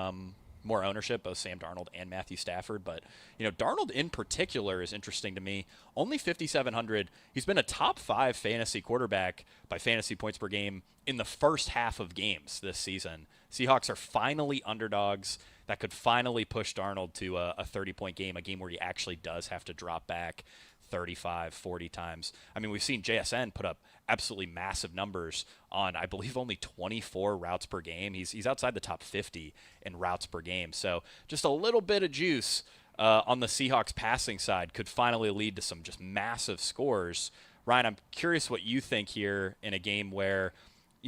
more ownership, both Sam Darnold and Matthew Stafford. But, Darnold in particular is interesting to me. Only 5,700. He's been a top 5 fantasy quarterback by fantasy points per game in the first half of games this season. Seahawks are finally underdogs. That could finally push Darnold to a 30-point game, a game where he actually does have to drop back 35, 40 times. We've seen JSN put up absolutely massive numbers on, I believe, only 24 routes per game. He's outside the top 50 in routes per game. So just a little bit of juice on the Seahawks passing side could finally lead to some just massive scores. Ryan, I'm curious what you think here in a game where,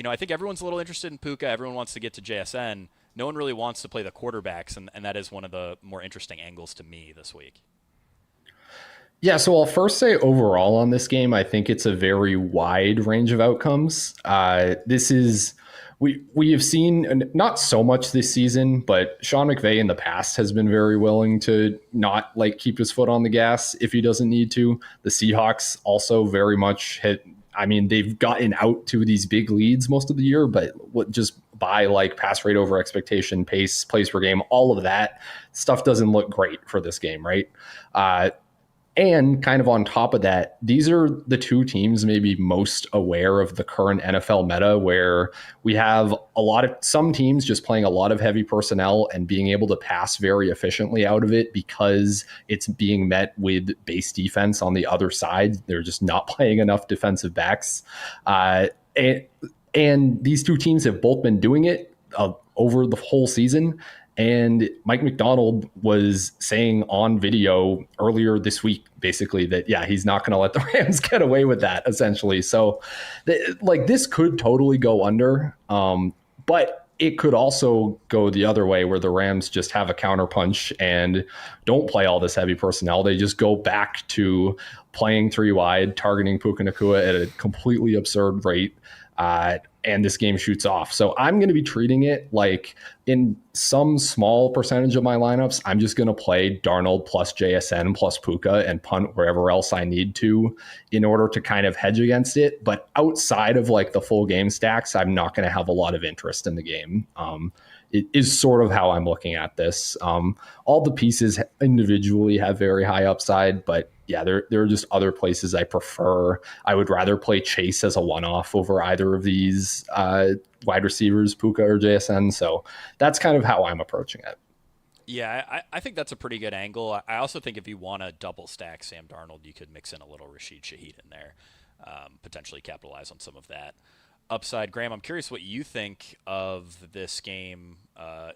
I think everyone's a little interested in Puka. Everyone wants to get to JSN. No one really wants to play the quarterbacks, and that is one of the more interesting angles to me this week. Yeah, so I'll first say overall on this game, I think it's a very wide range of outcomes. We have seen, not so much this season, but Sean McVay in the past has been very willing to not keep his foot on the gas if he doesn't need to. The Seahawks also very much they've gotten out to these big leads most of the year, but just by pass rate over expectation, pace, plays per game, all of that stuff doesn't look great for this game, right? And kind of on top of that, these are the 2 teams maybe most aware of the current NFL meta, where we have some teams just playing a lot of heavy personnel and being able to pass very efficiently out of it because it's being met with base defense on the other side. They're just not playing enough defensive backs. And these 2 teams have both been doing it over the whole season. And Mike McDonald was saying on video earlier this week, basically, that, he's not going to let the Rams get away with that, essentially. So, this could totally go under, but it could also go the other way where the Rams just have a counterpunch and don't play all this heavy personnel. They just go back to playing 3 wide, targeting Puka Nacua at a completely absurd rate. and this game shoots off. So I'm going to be treating it like in some small percentage of my lineups, I'm just going to play Darnold plus JSN plus Puka and punt wherever else I need to in order to kind of hedge against it. But outside of like the full game stacks, I'm not going to have a lot of interest in the game. It is sort of how I'm looking at this. All the pieces individually have very high upside, but yeah, there are just other places I prefer. I would rather play Chase as a one-off over either of these wide receivers, Puka or JSN. So that's kind of how I'm approaching it. Yeah, I think that's a pretty good angle. I also think if you want to double stack Sam Darnold, you could mix in a little Rashid Shaheed in there, potentially capitalize on some of that upside. Graham, I'm curious what you think of this game.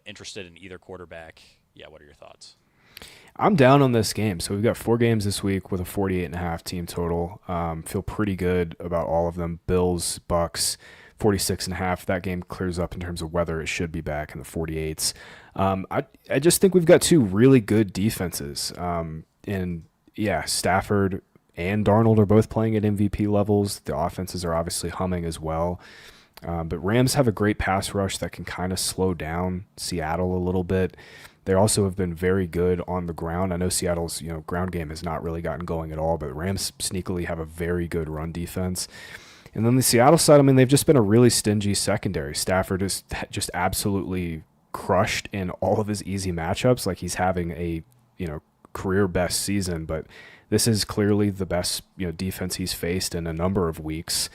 Interested in either quarterback. Yeah, what are your thoughts? I'm down on this game. So we've got 4 games this week with a 48.5 team total. Feel pretty good about all of them. Bills, Bucks, 46.5. That game clears up in terms of whether it should be back in the 48s. I just think we've got 2 really good defenses. And yeah, Stafford and Darnold are both playing at MVP levels. The offenses are obviously humming as well. But Rams have a great pass rush that can kind of slow down Seattle a little bit. They also have been very good on the ground. I know Seattle's ground game has not really gotten going at all, but Rams sneakily have a very good run defense. And then the Seattle side, I mean, they've just been a really stingy secondary. Stafford is just absolutely crushed in all of his easy matchups. Like he's having a career best season, but this is clearly the best defense he's faced in a number of weeks.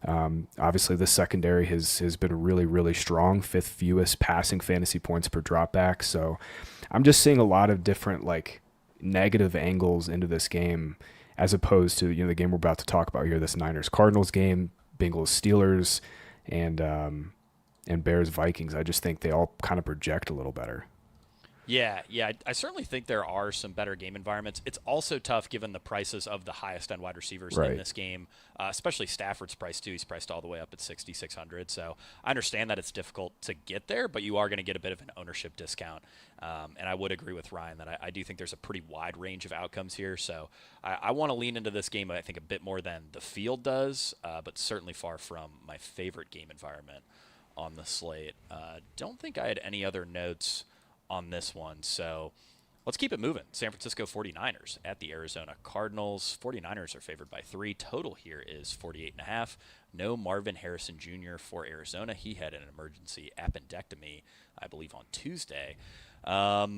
Obviously, the secondary has been really, really strong, 5th fewest passing fantasy points per dropback. So I'm just seeing a lot of different negative angles into this game as opposed to the game we're about to talk about here, this Niners-Cardinals game, Bengals-Steelers, and Bears-Vikings. I just think they all kind of project a little better. Yeah, I certainly think there are some better game environments. It's also tough given the prices of the highest end wide receivers in this game, especially Stafford's price too. He's priced all the way up at 6,600. So I understand that it's difficult to get there, but you are going to get a bit of an ownership discount. And I would agree with Ryan that I do think there's a pretty wide range of outcomes here. So I want to lean into this game, I think, a bit more than the field does, but certainly far from my favorite game environment on the slate. Don't think I had any other notes on this one. So let's keep it moving. San Francisco 49ers at the Arizona Cardinals. 49ers are favored by 3. Total here is 48.5. No Marvin Harrison Jr. for Arizona. He had an emergency appendectomy, I believe, on Tuesday. All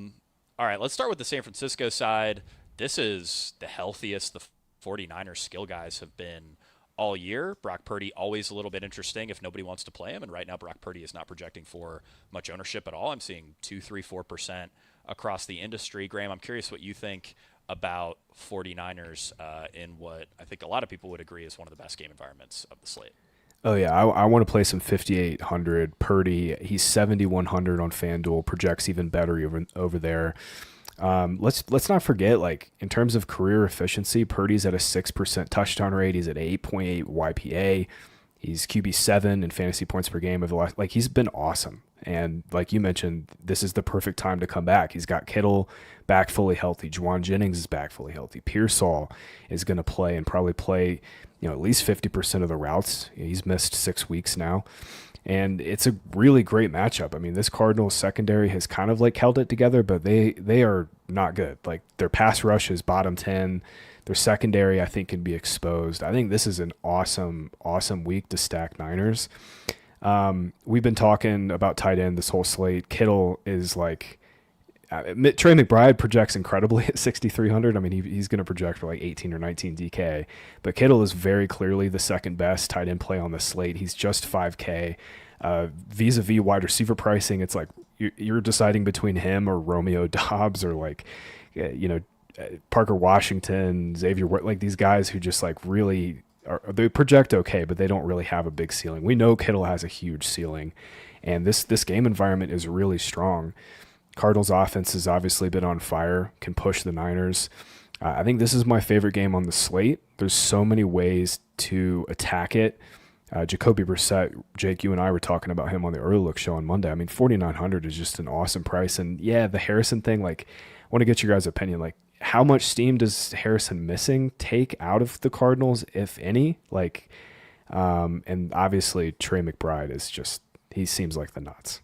right, let's start with the San Francisco side. This is the healthiest the 49ers skill guys have been all year. Brock Purdy, always a little bit interesting if nobody wants to play him. And right now, Brock Purdy is not projecting for much ownership at all. I'm seeing 2, 3, 4% across the industry. Graham, I'm curious what you think about 49ers in what I think a lot of people would agree is one of the best game environments of the slate. Oh, yeah. I want to play some 5,800 Purdy. He's 7,100 on FanDuel, projects even better over there. Let's not forget, in terms of career efficiency, Purdy's at a 6% touchdown rate. He's at 8.8 YPA. He's QB7 in fantasy points per game of the last. He's been awesome. And like you mentioned, this is the perfect time to come back. He's got Kittle back fully healthy. Juwan Jennings is back fully healthy. Pearsall is going to play and probably play, at least 50% of the routes. He's missed 6 weeks now. And it's a really great matchup. I mean, this Cardinals secondary has kind of held it together, but they are not good. Their pass rush is bottom 10. Their secondary, I think, can be exposed. I think this is an awesome, awesome week to stack Niners. We've been talking about tight end this whole slate. Kittle is Trey McBride projects incredibly at 6,300. I mean, he's going to project for 18 or 19 DK. But Kittle is very clearly the second best tight end play on the slate. He's just 5K. Vis-a-vis wide receiver pricing, it's you're deciding between him or Romeo Dobbs or Parker Washington, Xavier, these guys who just really they project okay, but they don't really have a big ceiling. We know Kittle has a huge ceiling, and this game environment is really strong. Cardinals offense has obviously been on fire, can push the Niners. I think this is my favorite game on the slate. There's so many ways to attack it. Jacoby Brissett, Jake, you and I were talking about him on the Early Look show on Monday. I mean, 4,900 is just an awesome price. And yeah, the Harrison thing, I want to get your guys' opinion. How much steam does Harrison missing take out of the Cardinals, if any? And obviously Trey McBride is he seems like the nuts.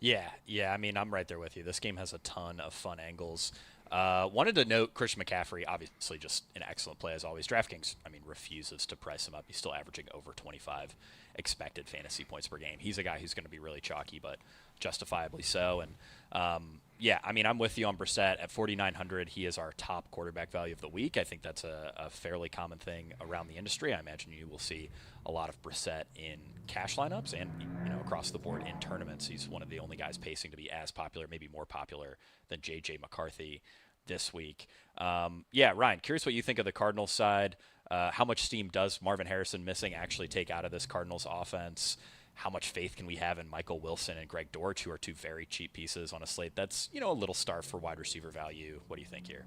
Yeah. I mean, I'm right there with you. This game has a ton of fun angles. Wanted to note Christian McCaffrey, obviously just an excellent play as always. DraftKings, I mean, refuses to price him up. He's still averaging over 25 expected fantasy points per game. He's a guy who's going to be really chalky, but justifiably so. And I mean, I'm with you on Brissett at 4,900. He is our top quarterback value of the week. I think that's a fairly common thing around the industry. I imagine you will see a lot of Brissett in cash lineups and across the board in tournaments. He's one of the only guys pacing to be as popular, maybe more popular than J.J. McCarthy this week. Ryan, curious what you think of the Cardinals side. How much steam does Marvin Harrison missing actually take out of this Cardinals offense? How much faith can we have in Michael Wilson and Greg Dortch, who are two very cheap pieces on a slate that's, a little starved for wide receiver value? What do you think here?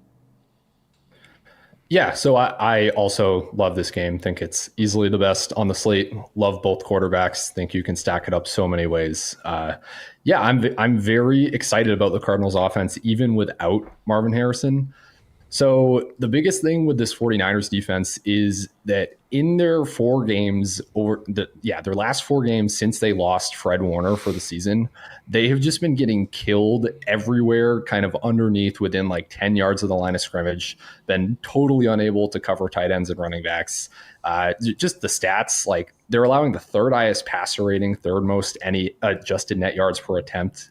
Yeah, so I also love this game. Think it's easily the best on the slate. Love both quarterbacks. Think you can stack it up so many ways. I'm very excited about the Cardinals offense, even without Marvin Harrison. So the biggest thing with this 49ers defense is that in their their last 4 games since they lost Fred Warner for the season, they have just been getting killed everywhere, kind of underneath within like 10 yards of the line of scrimmage, been totally unable to cover tight ends and running backs. Just the stats, like they're allowing the 3rd highest passer rating, 3rd most any adjusted net yards per attempt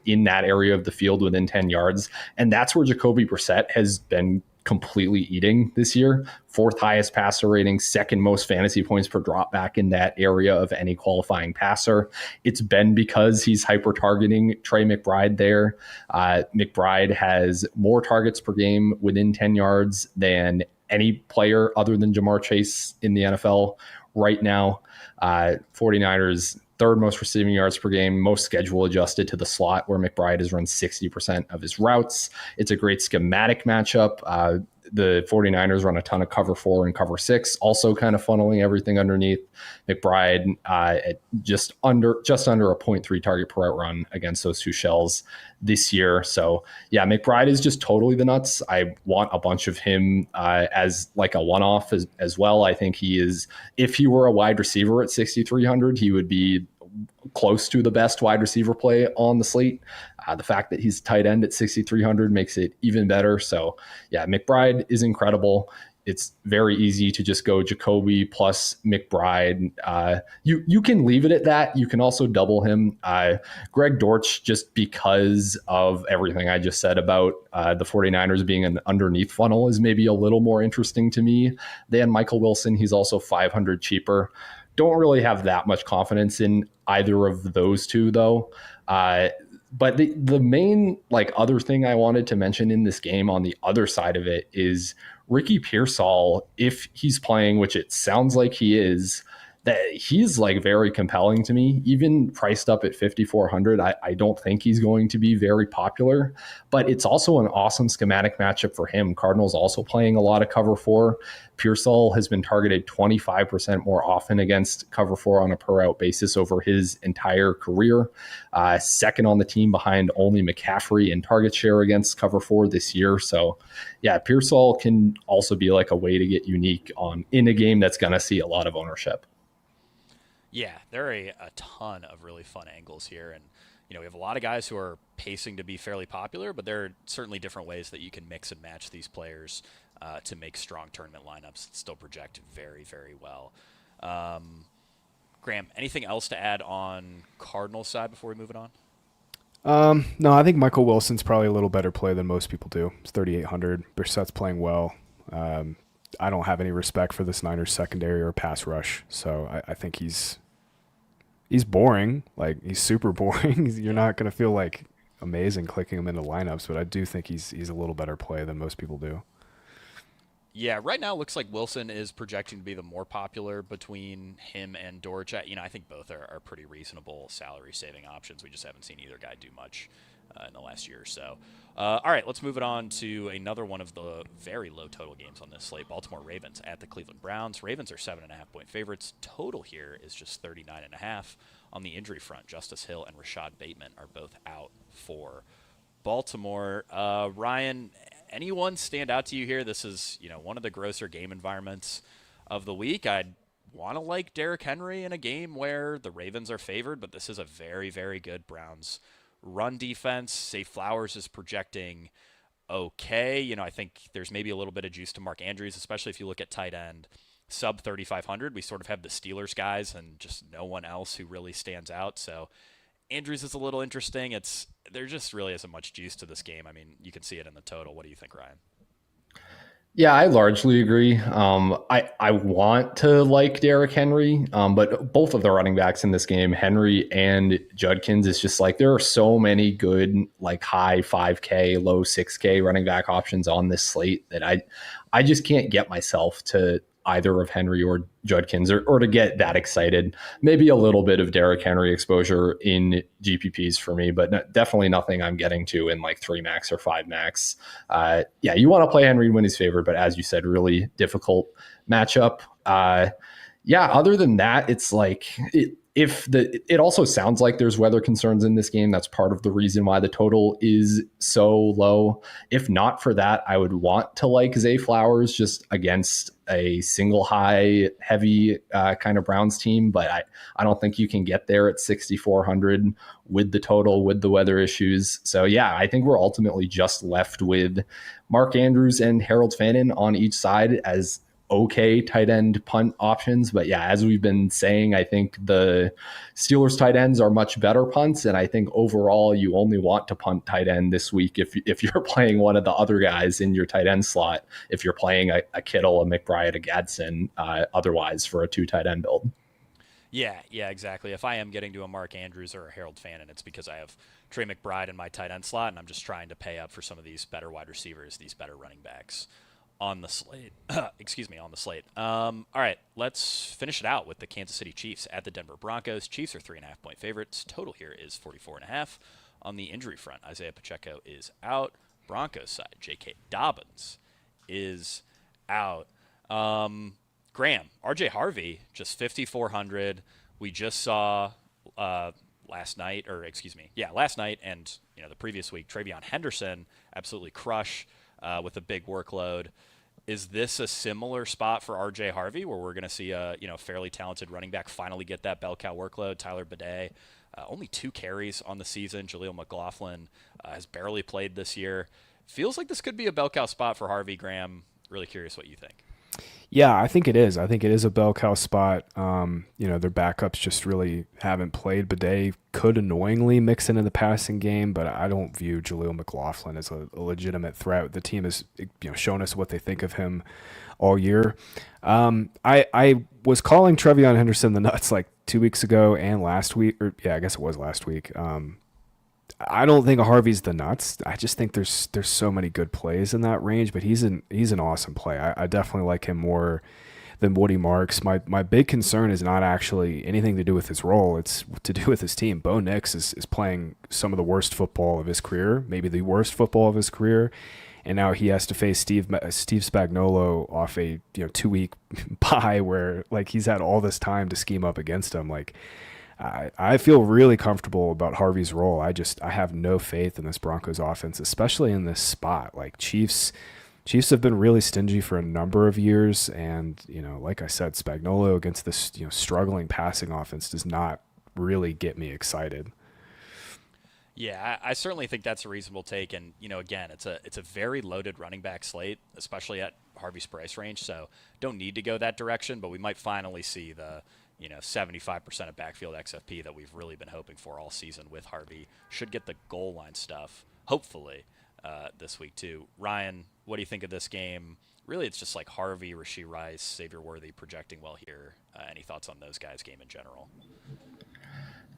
in that area of the field within 10 yards. And that's where Jacoby Brissett has been completely eating this year. 4th highest passer rating, 2nd most fantasy points per drop back in that area of any qualifying passer. It's been because he's hyper targeting Trey McBride there. McBride has more targets per game within 10 yards than any player other than Jamar Chase in the NFL right now. 49ers 3rd most receiving yards per game, most schedule adjusted to the slot, where McBride has run 60% of his routes. It's a great schematic matchup. The 49ers run a ton of cover 4 and cover 6, also kind of funneling everything underneath. McBride at just under a 0.3 target per route run against those 2 shells this year. So yeah, McBride is just totally the nuts. I want a bunch of him as like a one-off as well. I think he is, if he were a wide receiver at 6,300, he would be close to the best wide receiver play on the slate. The fact that he's tight end at 6,300 makes it even better. So yeah, McBride is incredible. It's very easy to just go Jacoby plus McBride. You can leave it at that. You can also double him. Greg Dortch, just because of everything I just said about the 49ers being an underneath funnel, is maybe a little more interesting to me than Michael Wilson. He's also 500 cheaper. Don't really have that much confidence in either of those two, though. But the main other thing I wanted to mention in this game on the other side of it is Ricky Pearsall, if he's playing, which it sounds like he is, that he's very compelling to me. Even priced up at 5,400, I don't think he's going to be very popular, but it's also an awesome schematic matchup for him. Cardinals also playing a lot of cover 4. Pearsall has been targeted 25% more often against cover 4 on a per out basis over his entire career. 2nd on the team behind only McCaffrey in target share against cover 4 this year. So yeah, Pearsall can also be a way to get unique in a game that's going to see a lot of ownership. Yeah, there are a ton of really fun angles here. And, we have a lot of guys who are pacing to be fairly popular, but there are certainly different ways that you can mix and match these players to make strong tournament lineups that still project very, very well. Graham, anything else to add on Cardinals side before we move it on? No, I think Michael Wilson's probably a little better play than most people do. It's 3,800. Brissett's playing well. I don't have any respect for this Niners secondary or pass rush, so I think he's boring. He's super boring. You're not going to feel amazing clicking him into lineups, but I do think he's a little better play than most people do. Yeah, right now it looks like Wilson is projecting to be the more popular between him and Dortch. I think both are pretty reasonable salary-saving options. We just haven't seen either guy do much in the last year or so. All right, let's move it on to another one of the very low total games on this slate. Baltimore Ravens at the Cleveland Browns. Ravens are 7.5-point favorites. Total here is just 39.5. On the injury front, Justice Hill and Rashad Bateman are both out for Baltimore. Ryan, anyone stand out to you here? This is, one of the grosser game environments of the week. I'd want to like Derrick Henry in a game where the Ravens are favored, but this is a very, very good Browns run defense. Zay Flowers is projecting okay. I think there's maybe a little bit of juice to Mark Andrews, especially if you look at tight end sub 3,500. We sort of have the Steelers guys and just no one else who really stands out. So Andrews is a little interesting. There just really isn't much juice to this game. I mean, you can see it in the total. What do you think, Ryan? Yeah, I largely agree. I want to like Derrick Henry, but both of the running backs in this game, Henry and Judkins, is just like there are so many good like high 5K, low 6K running back options on this slate that I just can't get myself to either of Henry or Judkins or to get that excited. Maybe a little bit of Derrick Henry exposure in GPPs for me, but definitely nothing I'm getting to in like 3 max or 5 max. Yeah, you want to play Henry when he's favored, but as you said, really difficult matchup. Yeah, other than that, it's like it also sounds like there's weather concerns in this game. That's part of the reason why the total is so low. If not for that, I would want to like Zay Flowers just against a single high heavy kind of Browns team, but I don't think you can get there at 6,400 with the total, with the weather issues. So yeah, I think we're ultimately just left with Mark Andrews and Harold Fannin on each side as okay tight end punt options. But yeah, as we've been saying, I think the Steelers tight ends are much better punts. And I think overall you only want to punt tight end this week if you're playing one of the other guys in your tight end slot, if you're playing a Kittle, a McBride, a Gadsden, otherwise for a 2 tight end build. Yeah, exactly. If I am getting to a Mark Andrews or a Harold Fannin, it's because I have Trey McBride in my tight end slot, and I'm just trying to pay up for some of these better wide receivers, these better running backs on the slate. On the slate. All right, let's finish it out with the Kansas City Chiefs at the Denver Broncos. Chiefs are 3.5-point favorites. Total here is 44.5. On the injury front, Isaiah Pacheco is out. Broncos side, J.K. Dobbins is out. Graham, R.J. Harvey, just 5,400. We just saw last night and the previous week, Travion Henderson absolutely crush with a big workload. Is this a similar spot for R.J. Harvey where we're going to see a fairly talented running back finally get that bell cow workload? Tyler Bidet, only 2 carries on the season. Jaleel McLaughlin has barely played this year. Feels like this could be a bell cow spot for Harvey. Graham, really curious what you think. Yeah, I think it is. I think it is a bell cow spot. Their backups just really haven't played. Bidet could annoyingly mix into the passing game, but I don't view Jaleel McLaughlin as a legitimate threat. The team has shown us what they think of him all year. I was calling Travion Henderson the nuts like 2 weeks ago and last week, I guess it was last week. I don't think Harvey's the nuts. I just think there's so many good plays in that range, but he's an awesome play. I definitely like him more than Woody Marks. My big concern is not actually anything to do with his role. It's to do with his team. Bo Nix is playing some of the worst football of his career, maybe the worst football of his career. And now he has to face Steve Spagnuolo off a 2-week bye where like he's had all this time to scheme up against him. Like I feel really comfortable about Harvey's role. I have no faith in this Broncos offense, especially in this spot. Like Chiefs have been really stingy for a number of years, and like I said, Spagnuolo against this struggling passing offense does not really get me excited. Yeah, I certainly think that's a reasonable take, and again, it's a very loaded running back slate, especially at Harvey's price range. So don't need to go that direction, but we might finally see the 75% of backfield XFP that we've really been hoping for all season with Harvey. Should get the goal line stuff, hopefully, this week too. Ryan, what do you think of this game? Really, it's just like Harvey, Rashee Rice, Xavier Worthy projecting well here. Any thoughts on those guys' game in general?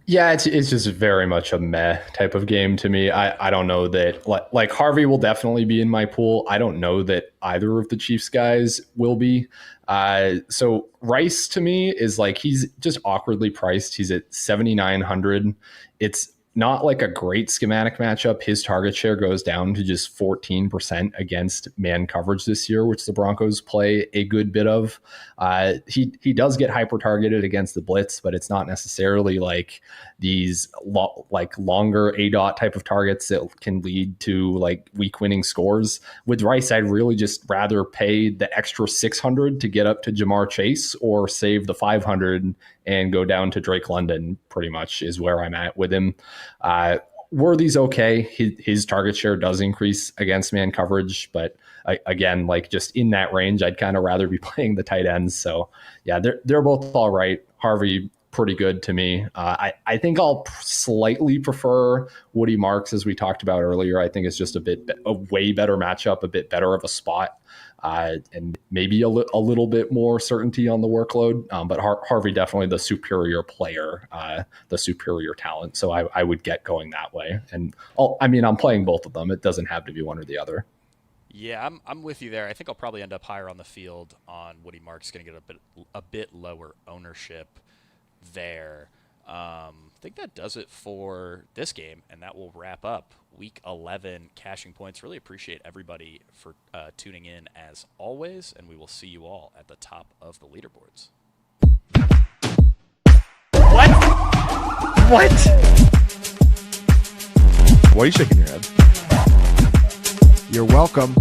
Yeah, it's just very much a meh type of game to me. I don't know that like Harvey will definitely be in my pool. I don't know that either of the Chiefs guys will be. So Rice to me is like he's just awkwardly priced. He's at 7,900. It's not like a great schematic matchup. His target share goes down to just 14% against man coverage this year, which the Broncos play a good bit of. He does get hyper targeted against the blitz, but it's not necessarily like these longer ADOT type of targets that can lead to like week winning scores. With Rice, I'd really just rather pay the extra 600 to get up to Jamar Chase, or save the 500 and go down to Drake London. Pretty much is where I'm at with him. Worthy's okay. His target share does increase against man coverage, but again, like just in that range, I'd kind of rather be playing the tight ends. So yeah, they're both all right. Harvey, pretty good to me. I think I'll slightly prefer Woody Marks, as we talked about earlier. I think it's just a way better matchup, a bit better of a spot, and maybe a little bit more certainty on the workload. But Harvey definitely the superior player, the superior talent. So I would get going that way. And I'm playing both of them. It doesn't have to be one or the other. Yeah, I'm with you there. I think I'll probably end up higher on the field on Woody Marks. Going to get a bit lower ownership there. I think that does it for this game, and that will wrap up Week 11 cashing points. Really appreciate everybody for tuning in as always, and we will see you all at the top of the leaderboards. What? Why are you shaking your head? You're welcome.